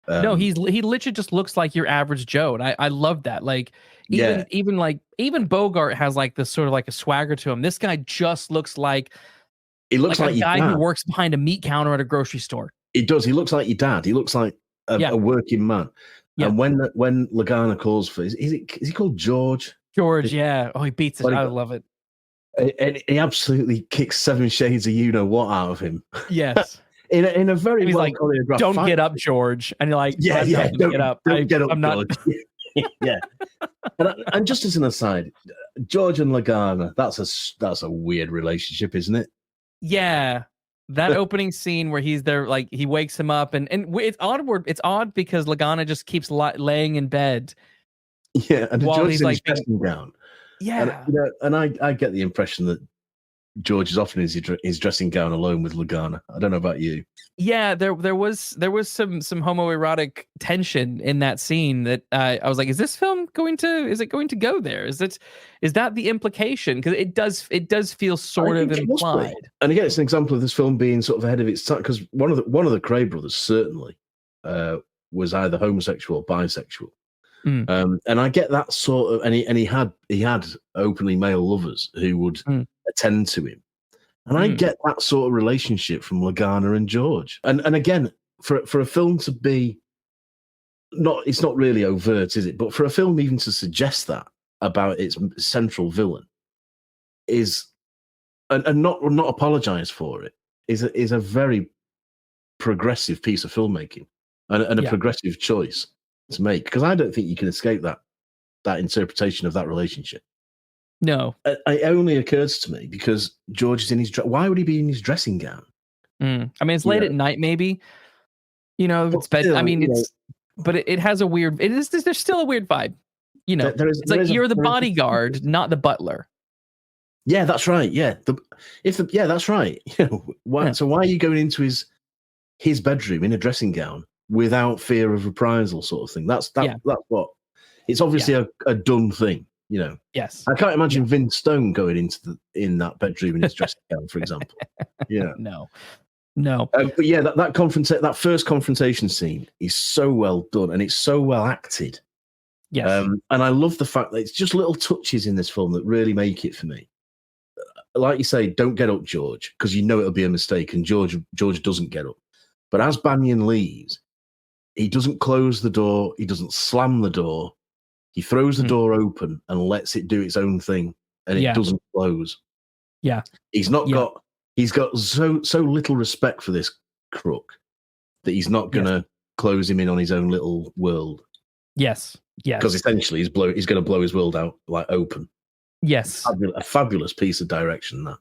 No, he literally just looks like your average Joe, and I love that. Like even Bogart has like this sort of like a swagger to him. This guy just looks like a guy who works behind a meat counter at a grocery store. He does. He looks like your dad. He looks like a working man. Yeah. And when Lagana calls for, is he called George? George, yeah. Oh, he beats it. I love it. And he absolutely kicks 7 shades of you know what out of him. Yes. in a very well like, choreographed "Don't fight. Get up, George." And you're like, don't get up. Don't get up, I'm not. Yeah. And just as an aside, George and Lagana, that's a weird relationship, isn't it? Yeah. That opening scene where he's there, like he wakes him up, and it's odd. It's odd because Lagana just keeps laying in bed. Yeah, and George is like dressing down. Yeah, and, you know, and I get the impression that George is often in his dressing gown alone with Lagana. I don't know about you. Yeah, there was some homoerotic tension in that scene that I was like, is this film going to go there? Is that the implication? Because it does feel sort of implied. And again, it's an example of this film being sort of ahead of its time, because one of the Cray brothers certainly was either homosexual or bisexual. And I get that sort of, and he had openly male lovers who would attend to him. And I get that sort of relationship from Lagana and George. And again, for a film to be it's not really overt, is it? But for a film even to suggest that about its central villain is and not apologize for it is a very progressive piece of filmmaking and a progressive choice to make, because I don't think you can escape that interpretation of that relationship. No, it only occurs to me because George is in his why would he be in his dressing gown? I mean, it's late at night, maybe. You know, it's bed. I mean, but it has a weird. There's still a weird vibe. You know, it's like you're the bodyguard, not the butler. Yeah, that's right. Yeah, that's right. You know, so why are you going into his bedroom in a dressing gown without fear of reprisal, sort of thing? That's what. It's obviously a dumb thing. You know, yes, I can't imagine Vince Stone going in that bedroom in his dressing gown, for example. Yeah, no. But yeah, that first confrontation scene is so well done and it's so well acted. Yes, and I love the fact that it's just little touches in this film that really make it for me. like you say, don't get up, George, because you know it'll be a mistake, and George doesn't get up. But as Banyan leaves, he doesn't close the door, he doesn't slam the door, he throws the door open and lets it do its own thing, and it doesn't close. Yeah. He's got so little respect for this crook that he's not gonna close him in on his own little world. Yes. Because essentially he's going to blow his world out like open. Yes. A fabulous piece of direction, that.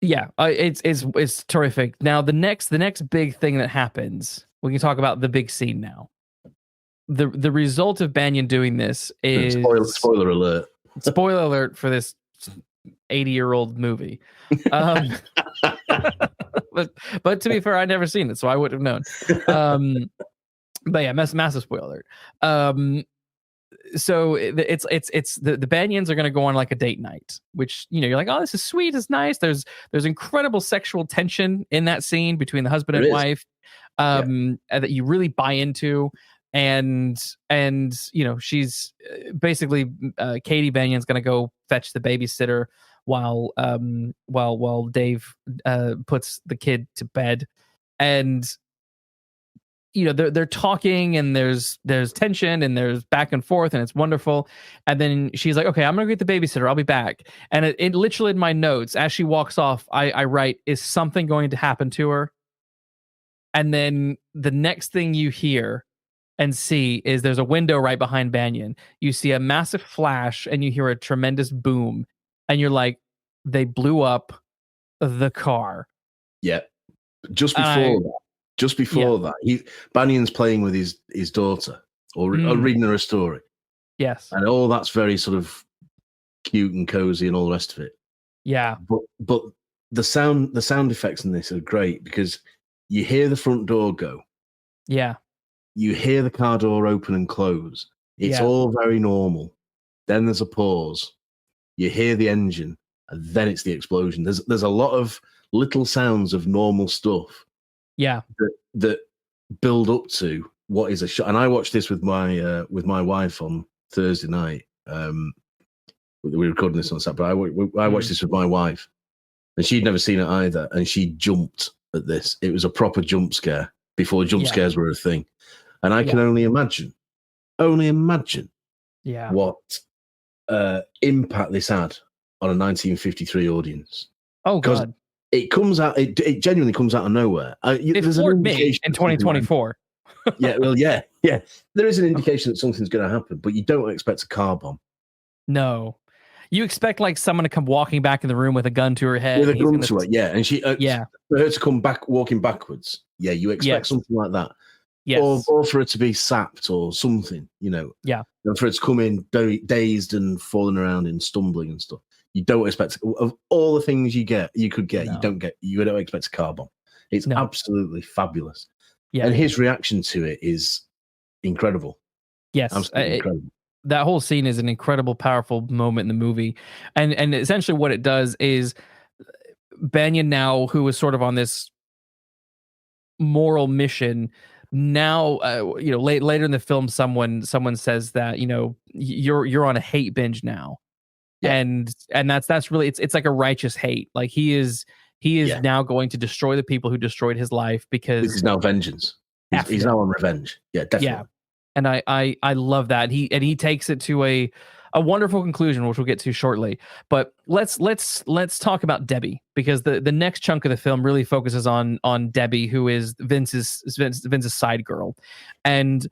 Yeah, it's terrific. Now the next big thing that happens, we can talk about the big scene now. The result of Banyan doing this is spoiler alert. Spoiler alert for this 80-year-old movie. But to be fair, I'd never seen it, so I wouldn't have known. But yeah, massive spoiler alert. So it's the Banyans are going to go on like a date night, which, you know, you're like, oh, this is sweet, it's nice. There's incredible sexual tension in that scene between the husband and wife, that you really buy into. And you know, she's basically Katie Banyan's going to go fetch the babysitter while Dave puts the kid to bed. And you know, they're talking, and there's tension, and there's back and forth, and it's wonderful. And then she's like, okay, I'm gonna get the babysitter, I'll be back. And it literally in my notes, as she walks off, I write, is something going to happen to her? And then the next thing you hear and see is there's a window right behind Banyan. You see a massive flash, and you hear a tremendous boom, and you're like, they blew up the car. Yeah. Just before that, Banyan's playing with his daughter or reading her a story. Yes. And all that's very sort of cute and cozy and all the rest of it. Yeah. But the sound effects in this are great, because you hear the front door go. Yeah. You hear the car door open and close. It's all very normal. Then there's a pause. You hear the engine, and then it's the explosion. There's a lot of little sounds of normal stuff. Yeah, that build up to what is a shot. And I watched this with my wife on Thursday night. We're recording this on Saturday, but I watched this with my wife, and she'd never seen it either, and she jumped at this. It was a proper jump scare before jump scares were a thing, and I can only imagine what impact this had on a 1953 audience. Oh God. It comes out. It genuinely comes out of nowhere. It floored me in 2024. Yeah, well, yeah. There is an indication that something's going to happen, but you don't expect a car bomb. No, you expect like someone to come walking back in the room with a gun to her head. With a gun to it, yeah. And for her to come back walking backwards. Yeah, you expect something like that. Yes. Or for it to be sapped or something, you know. Yeah. And for it to come in dazed and falling around and stumbling and stuff. You don't expect, of all the things you could get, you don't expect a car bomb. It's absolutely fabulous. Yeah. And his reaction to it is incredible. Yes. Absolutely incredible. That whole scene is an incredible, powerful moment in the movie. And essentially what it does is Banyan, now who is sort of on this moral mission, now you know, later in the film someone says that, you know, you're on a hate binge now. Yeah. And that's really, it's like a righteous hate. Like he is now going to destroy the people who destroyed his life, because this is now vengeance. He's now on revenge. Yeah, definitely. Yeah. And I love that. He takes it to a wonderful conclusion, which we'll get to shortly. But let's talk about Debbie, because the next chunk of the film really focuses on Debbie, who is Vince's side girl. And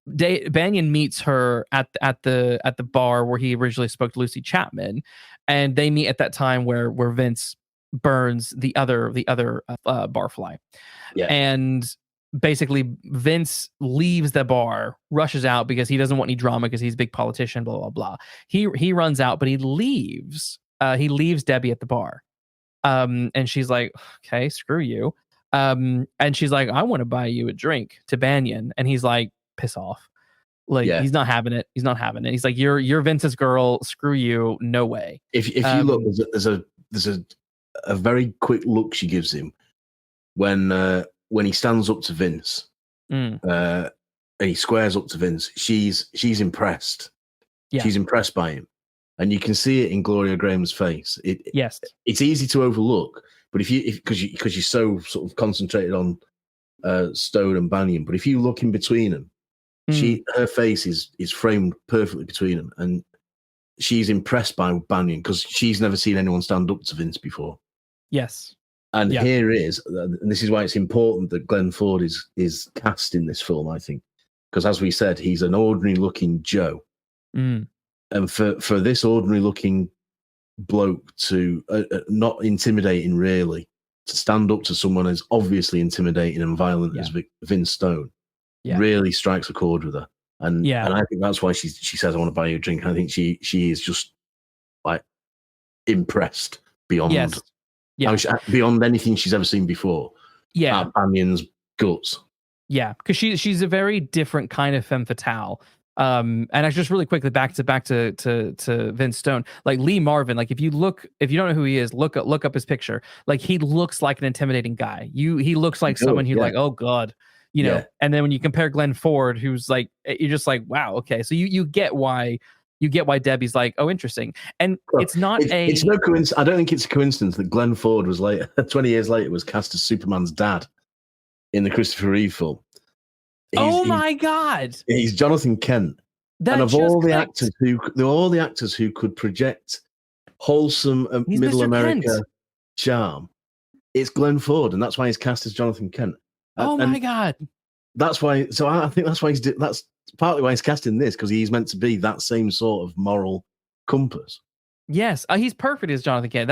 Banyan meets her at the bar where he originally spoke to Lucy Chapman, and they meet at that time where Vince burns the other Barfly. Yeah. And basically Vince leaves the bar, rushes out because he doesn't want any drama, because he's a big politician, blah blah blah. He runs out, but he leaves Debbie at the bar. And she's like, okay, screw you. And she's like, I want to buy you a drink, to Banyan. And he's like, piss off. Like, he's not having it. He's like, you're Vince's girl. Screw you. No way. If you look, there's a very quick look she gives him when he stands up to Vince, and he squares up to Vince. She's impressed. Yeah. She's impressed by him, and you can see it in Gloria Grahame's face. It's easy to overlook, but because you're so sort of concentrated on Stone and Banyan, but if you look in between them, her face is framed perfectly between them, and she's impressed by Banyan because she's never seen anyone stand up to Vince before. Yes. And here is, and this is why it's important that Glenn Ford is cast in this film, I think, because as we said, he's an ordinary-looking Joe, and for this ordinary-looking bloke to not intimidating really, to stand up to someone as obviously intimidating and violent as Vince Stone, really strikes a chord with her, and I think that's why she says, "I want to buy you a drink." I think she is just like impressed beyond. Yes. Yeah. Beyond anything she's ever seen before. Yeah. Banyan's guts. Yeah, because she's a very different kind of femme fatale. And I just really quickly back to Vince Stone, like Lee Marvin. Like if you don't know who he is, look up his picture. Like he looks like an intimidating guy. He looks like someone who's like, oh god, you know. And then when you compare Glenn Ford, who's like, you're just like, wow, okay. So you get why. You get why Debbie's like, oh, interesting. And it's no coincidence. I don't think it's a coincidence that Glenn Ford was 20 years later, was cast as Superman's dad in the Christopher Reeve film. My God. He's Jonathan Kent. And of all the actors who could project wholesome middle Mr. America Kent. charm, it's Glenn Ford, and that's why he's cast as Jonathan Kent. My God. That's why. So I think that's why that's partly why he's casting this, because he's meant to be that same sort of moral compass. Yes, he's perfect as Jonathan Kent.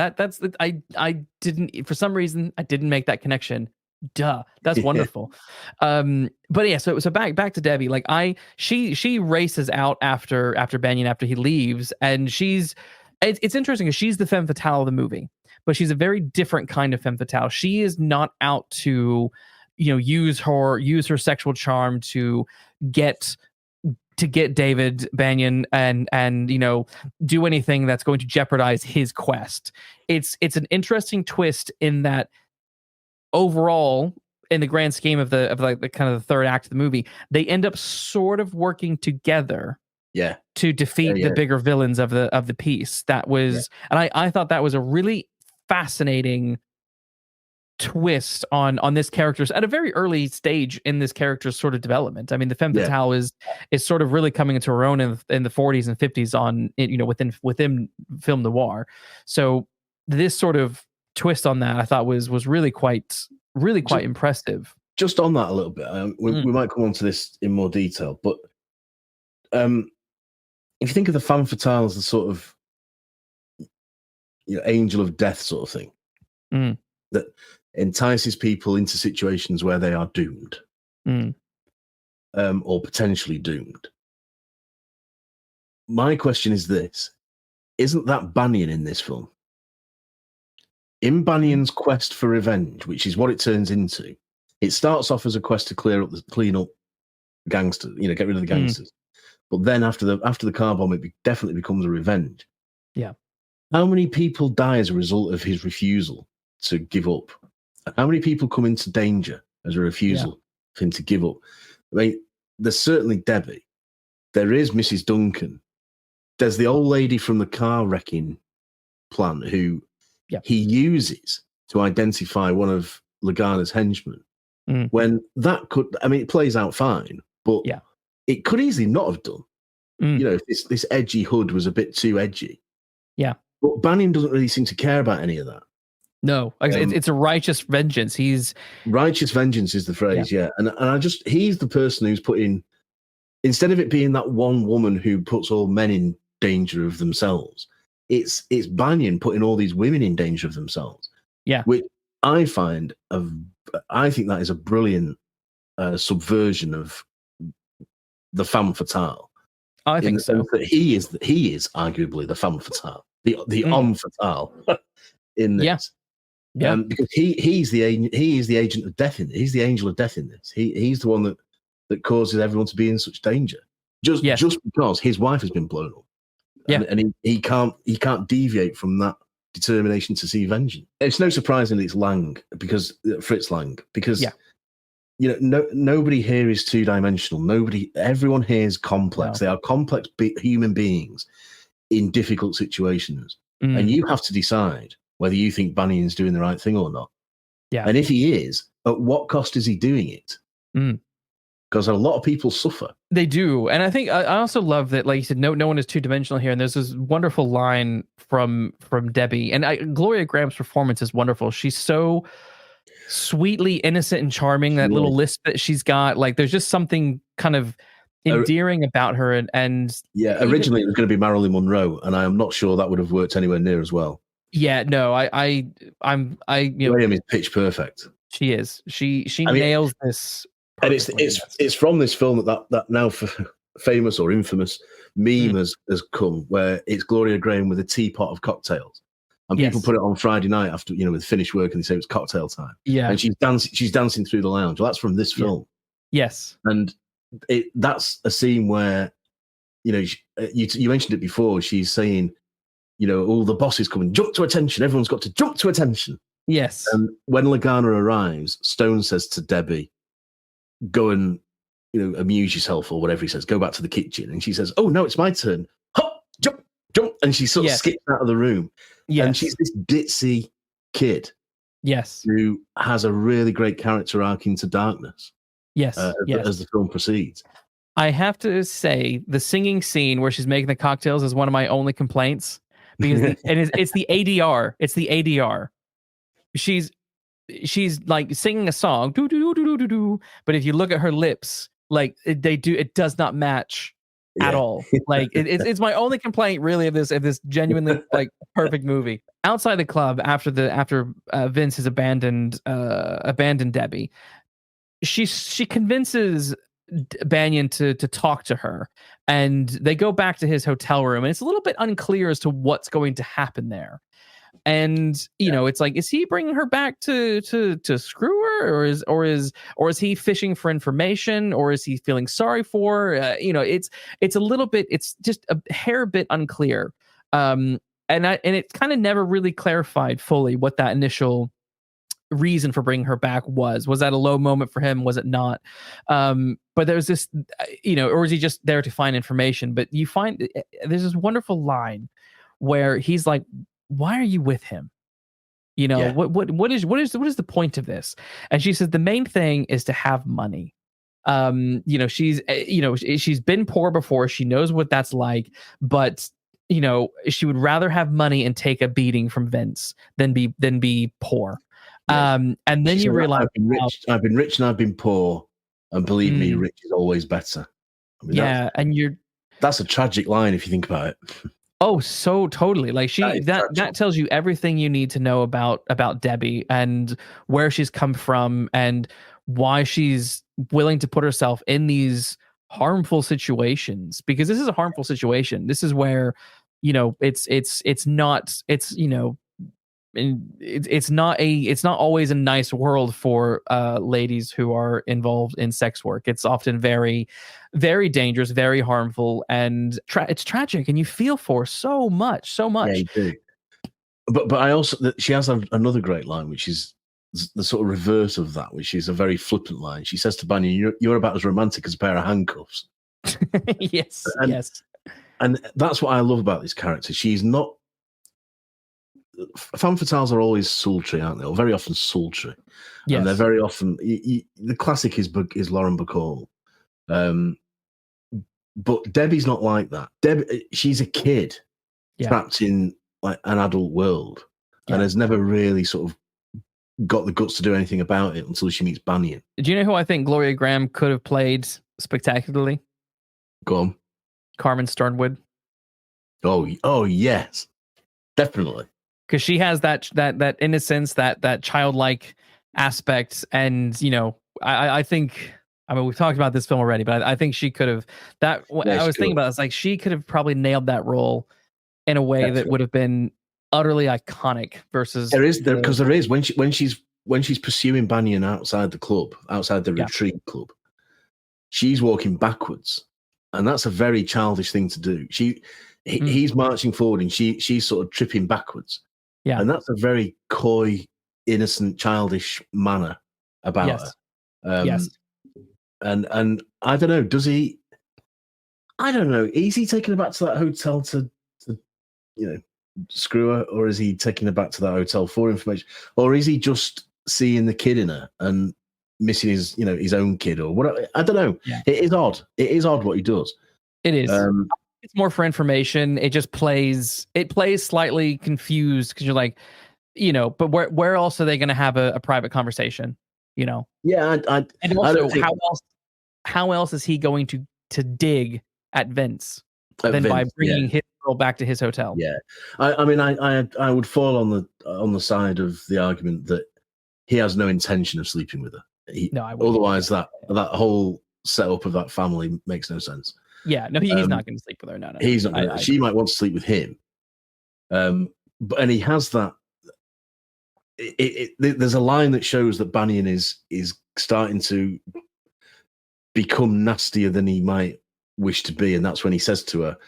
I didn't, for some reason I didn't make that connection. Duh, that's wonderful. But yeah, so back to Debbie. Like she races out after Banyan after he leaves, and it's interesting because she's the femme fatale of the movie, but she's a very different kind of femme fatale. She is not out to use her sexual charm to get David Banyan and do anything that's going to jeopardize his quest. It's an interesting twist in that overall, in the grand scheme of the kind of the third act of the movie, they end up sort of working together to defeat the bigger villains of the piece. That was and I thought that was a really fascinating twist on this character's at a very early stage in this character's sort of development. I mean, the femme fatale is sort of really coming into her own in the 40s and 50s on within film noir. So this sort of twist on that I thought was really quite impressive. Just on that a little bit, we might come on to this in more detail, but if you think of the femme fatale as the sort of angel of death sort of thing, that entices people into situations where they are doomed, or potentially doomed. My question is this: isn't that Banyan in this film? In Banyan's quest for revenge, which is what it turns into, it starts off as a quest to clean up gangsters, get rid of the gangsters. But then after the car bomb, it definitely becomes a revenge. Yeah. How many people die as a result of his refusal to give up? How many people come into danger as a refusal for him to give up? I mean, there's certainly Debbie. There is Mrs. Duncan. There's the old lady from the car wrecking plant who he uses to identify one of Lagana's henchmen. When that it plays out fine, but it could easily not have done. If this edgy hood was a bit too edgy. Yeah. But Banyan doesn't really seem to care about any of that. No, it's a righteous vengeance. Righteous vengeance is the phrase, And he's the person who's putting, instead of it being that one woman who puts all men in danger of themselves, it's Banyan putting all these women in danger of themselves. Yeah. Which I think that is a brilliant subversion of the femme fatale. I think so. That he is arguably the femme fatale, the homme fatale in this. Yeah. Because he is the agent of death in this. He's the angel of death in this. He's the one that causes everyone to be in such danger. Just because his wife has been blown up. Yeah. And he can't deviate from that determination to see vengeance. It's no surprise that it's Lang, because Fritz Lang, because nobody here is two-dimensional. Everyone here is complex. No. They are complex human beings. in difficult situations. And you have to decide whether you think Banyan's doing the right thing or not. Yeah. And if he is, at what cost is he doing it? Because a lot of people suffer. They do. And I think I also love that, like you said, no one is two-dimensional here. And there's this wonderful line from Debbie. And Gloria Grahame's performance is wonderful. She's so sweetly innocent and charming. That little lisp that she's got, like there's just something kind of endearing about her. And originally it was going to be Marilyn Monroe, and I am not sure that would have worked anywhere near as well. Yeah, no, Grahame is pitch perfect. She is. She nails this. And it's from this film that now famous or infamous meme has come, where it's Gloria Grahame with a teapot of cocktails, and people put it on Friday night after with finished work, and they say it's cocktail time. Yeah, and she's dancing through the lounge. Well, that's from this film. Yes, and that's a scene where you mentioned it before. She's saying, all the bosses coming, jump to attention. Everyone's got to jump to attention. Yes, and when Lagana arrives, Stone says to Debbie, go and amuse yourself, or whatever he says, go back to the kitchen. And she says, oh no, it's my turn. Hop, jump, and she sort of skips out of the room. And she's this ditzy kid who has a really great character arc into darkness as the film proceeds. I have to say, the singing scene where she's making the cocktails is one of my only complaints, because it's the ADR. It's the ADR. She's like singing a song, do do do do do do, but if you look at her lips, like it does not match at all. Like it's my only complaint really of this genuinely like perfect movie. Outside the club, after Vince has abandoned Debbie, she convinces Banyan to talk to her, and they go back to his hotel room, and it's a little bit unclear as to what's going to happen there. And it's like, is he bringing her back to screw her, or is he fishing for information, or is he feeling sorry for her? It's a little bit, it's just a hair bit unclear. And it kind of never really clarified fully what that initial reason for bringing her back was that a low moment for him? Was it not? But there's this, or is he just there to find information? But you find there's this wonderful line where he's like, why are you with him? What is the point of this? And she says the main thing is to have money. She's been poor before. She knows what that's like, but she would rather have money and take a beating from Vince than be poor. And then you realize, I've been rich and I've been poor, and believe me, rich is always better. I mean, that's a tragic line if you think about it. Oh, so totally. Like that tells you everything you need to know about Debbie and where she's come from and why she's willing to put herself in these harmful situations, because this is a harmful situation. This is where, it's not always a nice world for ladies who are involved in sex work. It's often very, very dangerous, very harmful, and it's tragic, and you feel for so much. Yeah, you do. But I also, she has another great line, which is the sort of reverse of that, which is a very flippant line. She says to Banyan, "You're about as romantic as a pair of handcuffs." Yes. And that's what I love about this character. She's not. Femme fatales are always sultry, aren't they? Or very often sultry. Yes. And they're very often... the classic is Lauren Bacall. But Debbie's not like that. She's a kid trapped in like an adult world and has never really sort of got the guts to do anything about it until she meets Banyan. Do you know who I think Gloria Grahame could have played spectacularly? Go on. Carmen Sternwood. Oh yes. Definitely. Because she has that innocence, that childlike aspect, and I think, I mean, we've talked about this film already, but I think she could have I was thinking about it, it's like she could have probably nailed that role in a way that would have been utterly iconic. Versus there is when she's pursuing Banyan outside the club, outside the retreat club, she's walking backwards, and that's a very childish thing to do. He's marching forward, and she's sort of tripping backwards. Yeah, and that's a very coy, innocent, childish manner about her. Yes. And I don't know. Does he? I don't know. Is he taking her back to that hotel to screw her, or is he taking her back to that hotel for information, or is he just seeing the kid in her and missing his own kid or whatever? I don't know. Yeah. It is odd. It is odd what he does. It is. It's more for information. It just plays slightly confused because you're like, but where else are they going to have a private conversation? Yeah. And also, how else is he going to dig at Vince than by bringing his girl back to his hotel? Yeah. I mean, I would fall on the side of the argument that he has no intention of sleeping with her. Otherwise, that whole setup of that family makes no sense. Yeah, no, he's not going to sleep with her. No, he's not. She might want to sleep with him, and he has that. There's a line that shows that Banyan is starting to become nastier than he might wish to be, and that's when he says to her,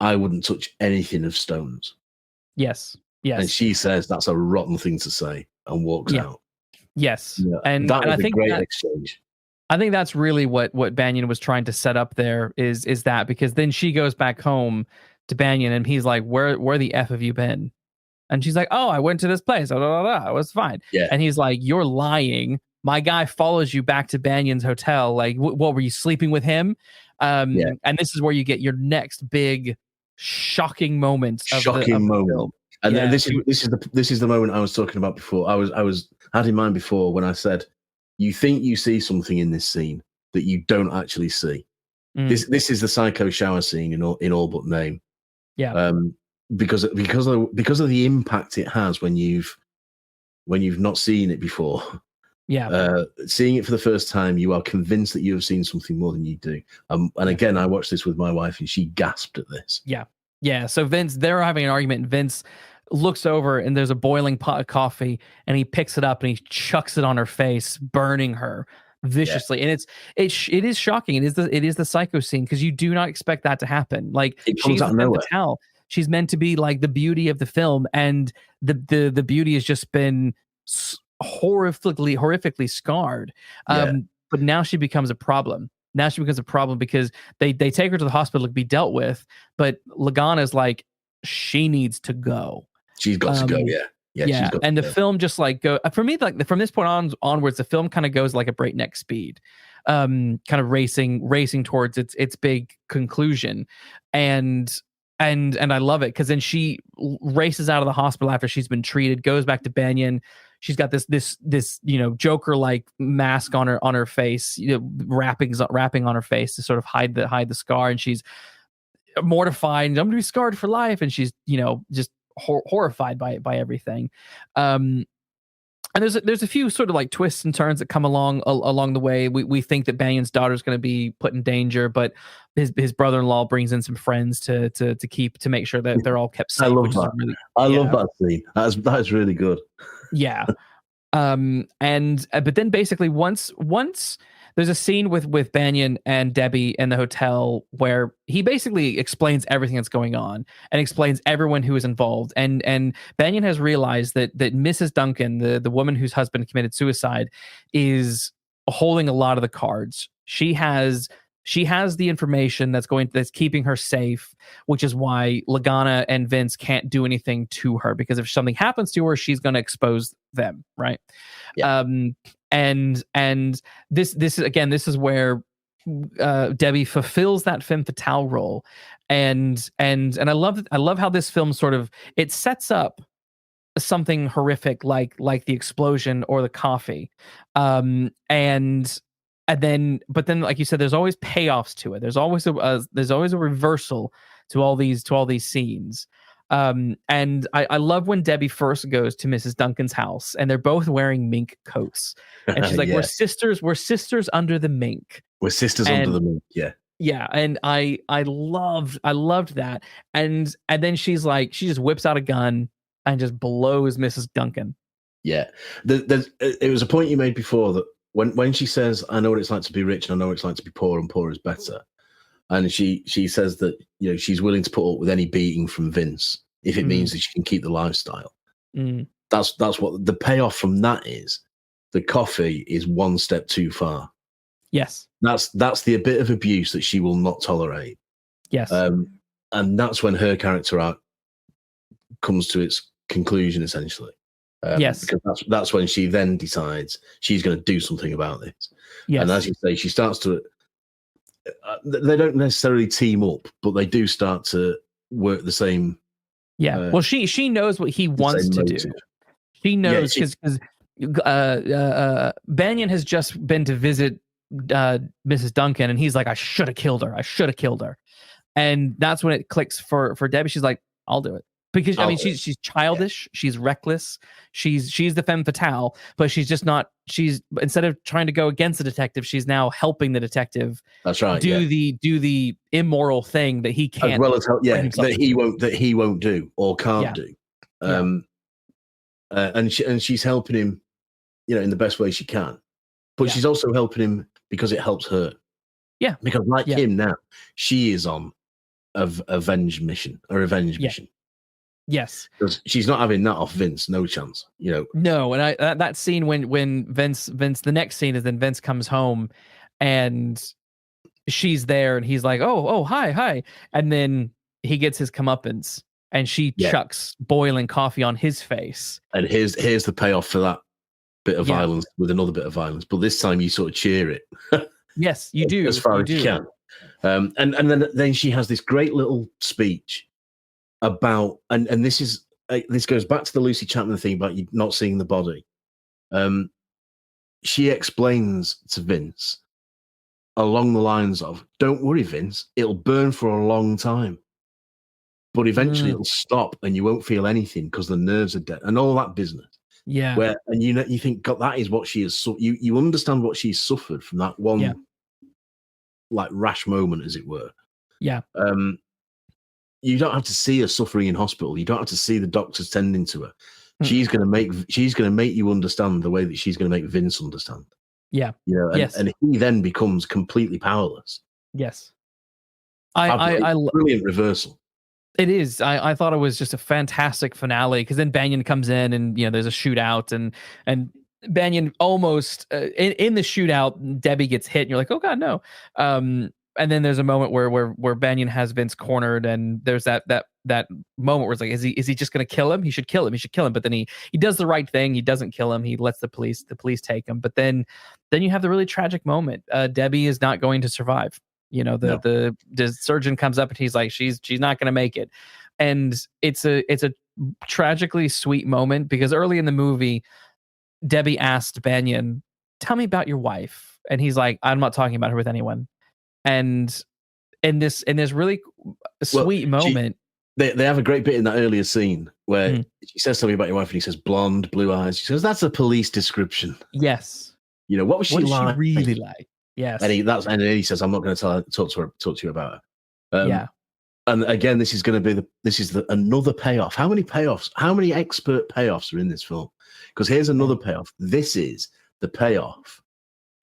"I wouldn't touch anything of Stone's." Yes. And she says that's a rotten thing to say and walks out. Yes, yeah. and I think great exchange. I think that's really what Banyan was trying to set up there is that, because then she goes back home to Banyan and he's like, where the F have you been? And she's like, oh, I went to this place. It was fine. Yeah. And he's like, you're lying. My guy follows you back to Banyan's hotel. Like, what were you sleeping with him? And this is where you get your next big shocking moment. Moment. And this is the moment I was talking about before. I had in mind before when I said, you think you see something in this scene that you don't actually see. This is the psycho shower scene in all but name. Yeah. Because of the impact it has when you've not seen it before. Yeah. Seeing it for the first time, you are convinced that you have seen something more than you do. And again, I watched this with my wife and she gasped at this. Yeah. Yeah. So Vince, they're having an argument, and Vince looks over and there's a boiling pot of coffee and he picks it up and he chucks it on her face, burning her viciously. And it is shocking. It is the psycho scene, because you do not expect that to happen. Like, she's fatale. She's meant to be like the beauty of the film, and the beauty has just been horrifically scarred. But now she becomes a problem. Because they take her to the hospital to be dealt with, but Lagana's like, she needs to go. She's got to go, yeah. And the film just like go for me, like from this point onwards, the film kind of goes like a breakneck speed, kind of racing towards its big conclusion, and I love it, because then she races out of the hospital after she's been treated, goes back to Banyan. She's got this Joker like mask on her face, wrapping on her face to sort of hide the scar, and she's mortified. I'm gonna be scarred for life, and she's just horrified by everything. And there's a few sort of like twists and turns that come along the way. We think that Banyan's daughter is going to be put in danger, but his brother-in-law brings in some friends to make sure that they're all kept safe. I love that. I love that scene. That's really good. Yeah. But then basically once there's a scene with Banyan and Debbie in the hotel where he basically explains everything that's going on and explains everyone who is involved. And Banyan has realized that Mrs. Duncan, the woman whose husband committed suicide, is holding a lot of the cards. She has the information that's keeping her safe, which is why Lagana and Vince can't do anything to her, because if something happens to her, she's going to expose them, right? Yeah. And this is where Debbie fulfills that femme fatale role, and I love how this film sort of, it sets up something horrific like the explosion or the coffee, but then like you said, there's always payoffs to it. There's always a reversal to all these scenes. And I love when Debbie first goes to Mrs. Duncan's house and they're both wearing mink coats, and she's like, we're sisters under the mink. We're sisters under the mink. Yeah. Yeah. And I loved that. And then she's like, she just whips out a gun and just blows Mrs. Duncan. Yeah. It was a point you made before that when she says, I know what it's like to be rich and I know what it's like to be poor, and poor is better. And she says that, she's willing to put up with any beating from Vince if it means that she can keep the lifestyle. That's what the payoff from that is. The coffee is one step too far. Yes. That's the bit of abuse that she will not tolerate. Yes. And that's when her character arc comes to its conclusion, essentially. Yes. Because that's when she then decides she's going to do something about this. Yes. And as you say, she starts to... they don't necessarily team up, but they do start to work the same... Yeah. Well, she knows what he wants to do. She knows because Banyan has just been to visit Mrs. Duncan, and he's like, I should have killed her. And that's when it clicks for Debbie. She's like, I'll do it. Because I mean, she's childish, she's reckless, she's the femme fatale, but she's just not. She's, instead of trying to go against the detective, she's now helping the detective. That's right. Do the immoral thing that he can't, as well as that he won't do or can't do. And she's helping him, in the best way she can. But she's also helping him because it helps her. Yeah. Because him now, she is on a revenge mission. Yes, because she's not having that off Vince. No chance, No, and that scene when Vince, the next scene is then Vince comes home, and she's there, and he's like, oh, hi, and then he gets his comeuppance, and she chucks boiling coffee on his face. And here's the payoff for that bit of violence with another bit of violence, but this time you sort of cheer it. Yes, you do, as far as you can. And then she has this great little speech about, and this goes back to the Lucy Chapman thing about you not seeing the body. She explains to Vince along the lines of, don't worry, Vince, it'll burn for a long time, but eventually it'll stop and you won't feel anything because the nerves are dead and all that business. Yeah. And you think, God, that is what she has. You understand what she's suffered from that one, like rash moment, as it were. Yeah. You don't have to see her suffering in hospital. You don't have to see the doctors tending to her. She's going to make you understand the way that she's going to make Vince understand. Yeah. And he then becomes completely powerless. Yes. Brilliant reversal. It is. I thought it was just a fantastic finale, because then Banyan comes in, and there's a shootout, and Banyan almost in the shootout, Debbie gets hit, and you're like, oh God, no. And then there's a moment where Banyan has Vince cornered, and there's that moment where it's like, is he just going to kill him? He should kill him. But then he does the right thing. He doesn't kill him. He lets the police take him. But then you have the really tragic moment. Debbie is not going to survive. The surgeon comes up, and he's like, she's not going to make it. And it's a tragically sweet moment, because early in the movie, Debbie asked Banyan, tell me about your wife. And he's like, I'm not talking about her with anyone. And in this really sweet moment, they have a great bit in that earlier scene where she says something about your wife, and he says blonde, blue eyes. She says, that's a police description. Yes. What was she like? She really like? Yes. And he says, I'm not going to talk to you about her. And again, this is going to be another payoff. How many payoffs? How many expert payoffs are in this film? Because here's another payoff. This is the payoff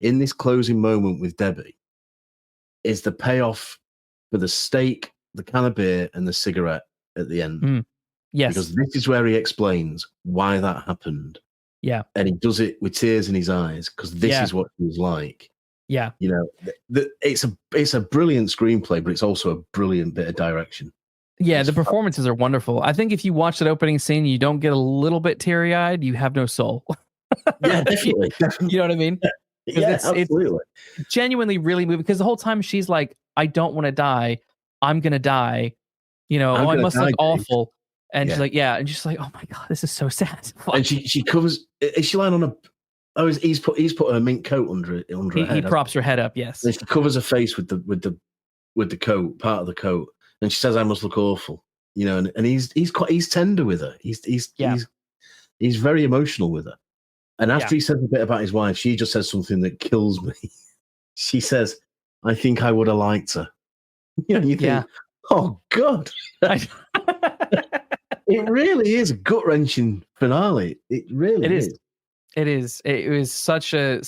in this closing moment with Debbie. Is the payoff for the steak, the can of beer, and the cigarette at the end. Yes. Because this is where he explains why that happened. Yeah. And he does it with tears in his eyes, because this is what he was like. Yeah. It's a brilliant screenplay, but it's also a brilliant bit of direction. Yeah, the performances are wonderful. I think if you watch that opening scene, you don't get a little bit teary-eyed, you have no soul. Yeah, definitely. You know what I mean? Yeah, absolutely. It's genuinely really moving, because the whole time she's like, I don't want to die. I'm going to die. I must look awful. And she's like, and she's like, oh my God, this is so sad. And she covers, is she lying on a, he's put her mink coat under her head. He props her head up, yes. And she covers her face with the coat, part of the coat. And she says, I must look awful. And he's tender with her. He's very emotional with her. And after he says a bit about his wife, she just says something that kills me. She says, I think I would have liked her. You think, oh, God. It really is a gut-wrenching finale. It really is. It is. It was such a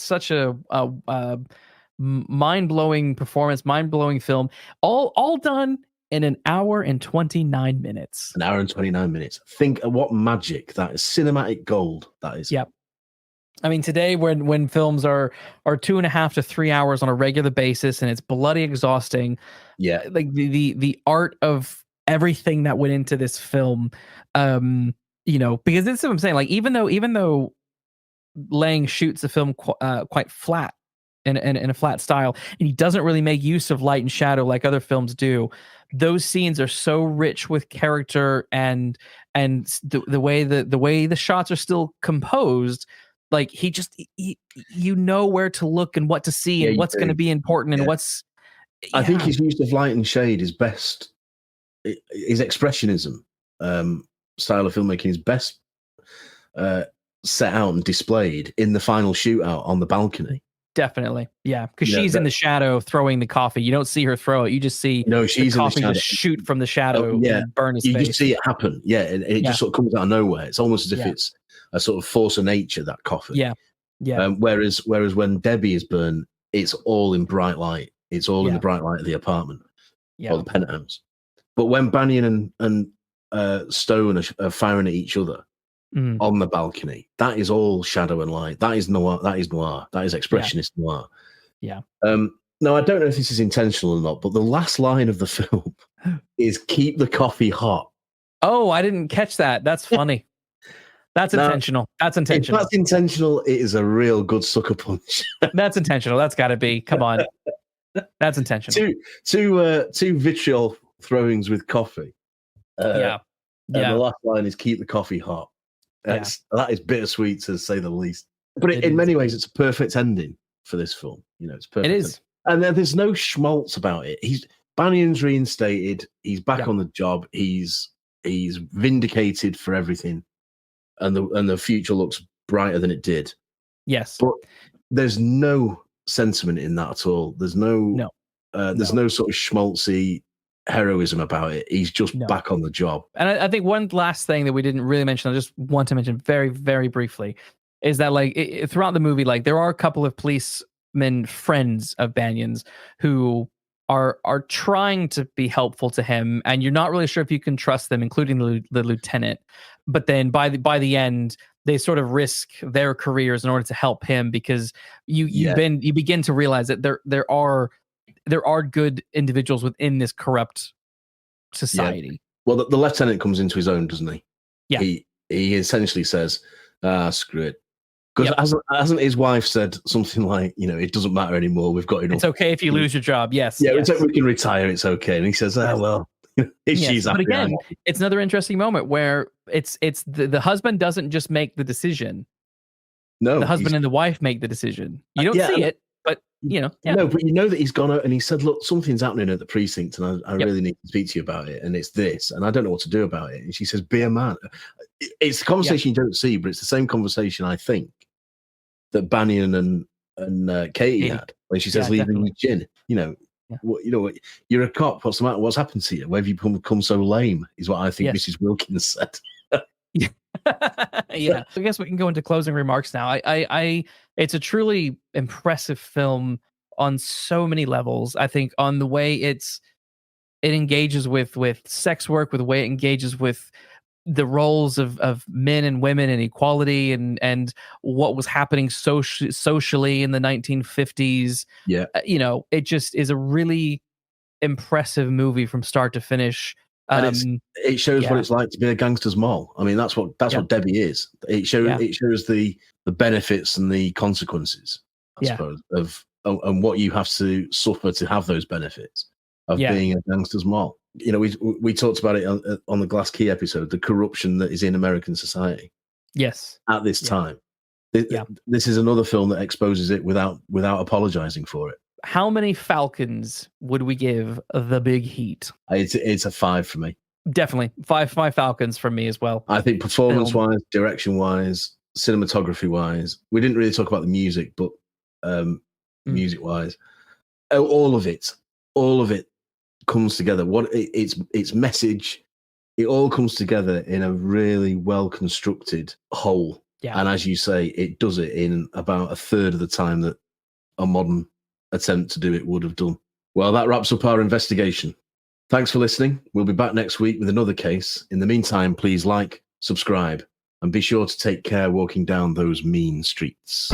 mind-blowing performance, mind-blowing film, all done in an hour and 29 minutes. An hour and 29 minutes. Think of what magic that is. Cinematic gold that is. Yep. I mean, today when films are 2.5 to 3 hours on a regular basis, and it's bloody exhausting. Yeah. Like the art of everything that went into this film. Because this is what I'm saying. Like, even though Lang shoots the film quite flat in a flat style, and he doesn't really make use of light and shadow like other films do, those scenes are so rich with character and the way the shots are still composed. Like, he where to look and what to see and what's going to be important and what's. I think his use of light and shade is best. His expressionism style of filmmaking is best set out and displayed in the final shootout on the balcony. Definitely, yeah, because she's in the shadow throwing the coffee. You don't see her throw it; you just see she's the coffee in the just shoot from the shadow and burn his face. You just see it happen, and it just sort of comes out of nowhere. It's almost as if it's a sort of force of nature, that coffee. Yeah. Whereas when Debbie is burned, it's all in bright light. It's all in the bright light of the apartment or the penthouse. But when Banyan and Stone are firing at each other on the balcony, that is all shadow and light. That is noir. That is expressionist noir. Yeah. Now, I don't know if this is intentional or not, but the last line of the film is "Keep the coffee hot." Oh, I didn't catch that. That's funny. That's intentional. That's intentional. If that's intentional, it is a real good sucker punch. That's intentional. That's got to be. Come on. That's intentional. Two vitriol throwings with coffee. And the last line is "Keep the coffee hot." That is bittersweet, to say the least. But in many ways, it's a perfect ending for this film. It's perfect. It is. And there's no schmaltz about it. Banyan's reinstated. He's back on the job. He's vindicated for everything, and the future looks brighter than it did. Yes, but there's no sentiment in that at all. There's no sort of schmaltzy heroism about it. He's just back on the job. And I think one last thing that we didn't really mention, I just want to mention very, very briefly, is that throughout the movie, there are a couple of policemen friends of Banyan's who are trying to be helpful to him, and you're not really sure if you can trust them, including the lieutenant. But then by the end, they sort of risk their careers in order to help him, because you begin to realize that there are good individuals within this corrupt society. Yeah. Well, the lieutenant comes into his own, doesn't he? Yeah. He essentially says, screw it. Because hasn't his wife said something like, it doesn't matter anymore, we've got enough. It's okay if you lose your job, yes. Yeah, we can retire, it's okay. And he says, she's happy. But again, it's another interesting moment where it's the husband doesn't just make the decision. No. The husband and the wife make the decision. You don't see it, but No, but that he's gone out and he said, look, something's happening at the precinct and I really need to speak to you about it, and it's this, and I don't know what to do about it. And she says, be a man. It's the conversation you don't see, but it's the same conversation, I think, that Banyan and Katie had when she says, leaving with gin. You're a cop, what's the matter? What's happened to you? Where have you become so lame, is what I think Mrs. Wilkins said. I guess we can go into closing remarks now. It's a truly impressive film on so many levels. I think on the way it engages with sex work, with the way it engages with the roles of men and women and equality and what was happening socially in the 1950s. It just is a really impressive movie from start to finish. And it shows what it's like to be a gangster's moll. I mean, that's what Debbie is. It shows the benefits and the consequences, I suppose, of and what you have to suffer to have those benefits of being a gangster's moll. We talked about it on the Glass Key episode, the corruption that is in American society. Yes, at this time. This is another film that exposes it without apologizing for it. How many Falcons would we give The Big Heat? It's a 5 for me. Definitely. Five Falcons for me as well. I think performance-wise, direction-wise, cinematography-wise, we didn't really talk about the music, but music-wise, all of it comes together. Its message, it all comes together in a really well-constructed whole. Yeah. And as you say, it does it in about a third of the time that a modern attempt to do it would have done. Well, that wraps up our investigation. Thanks for listening. We'll be back next week with another case. In the meantime, please like, subscribe, and be sure to take care walking down those mean streets.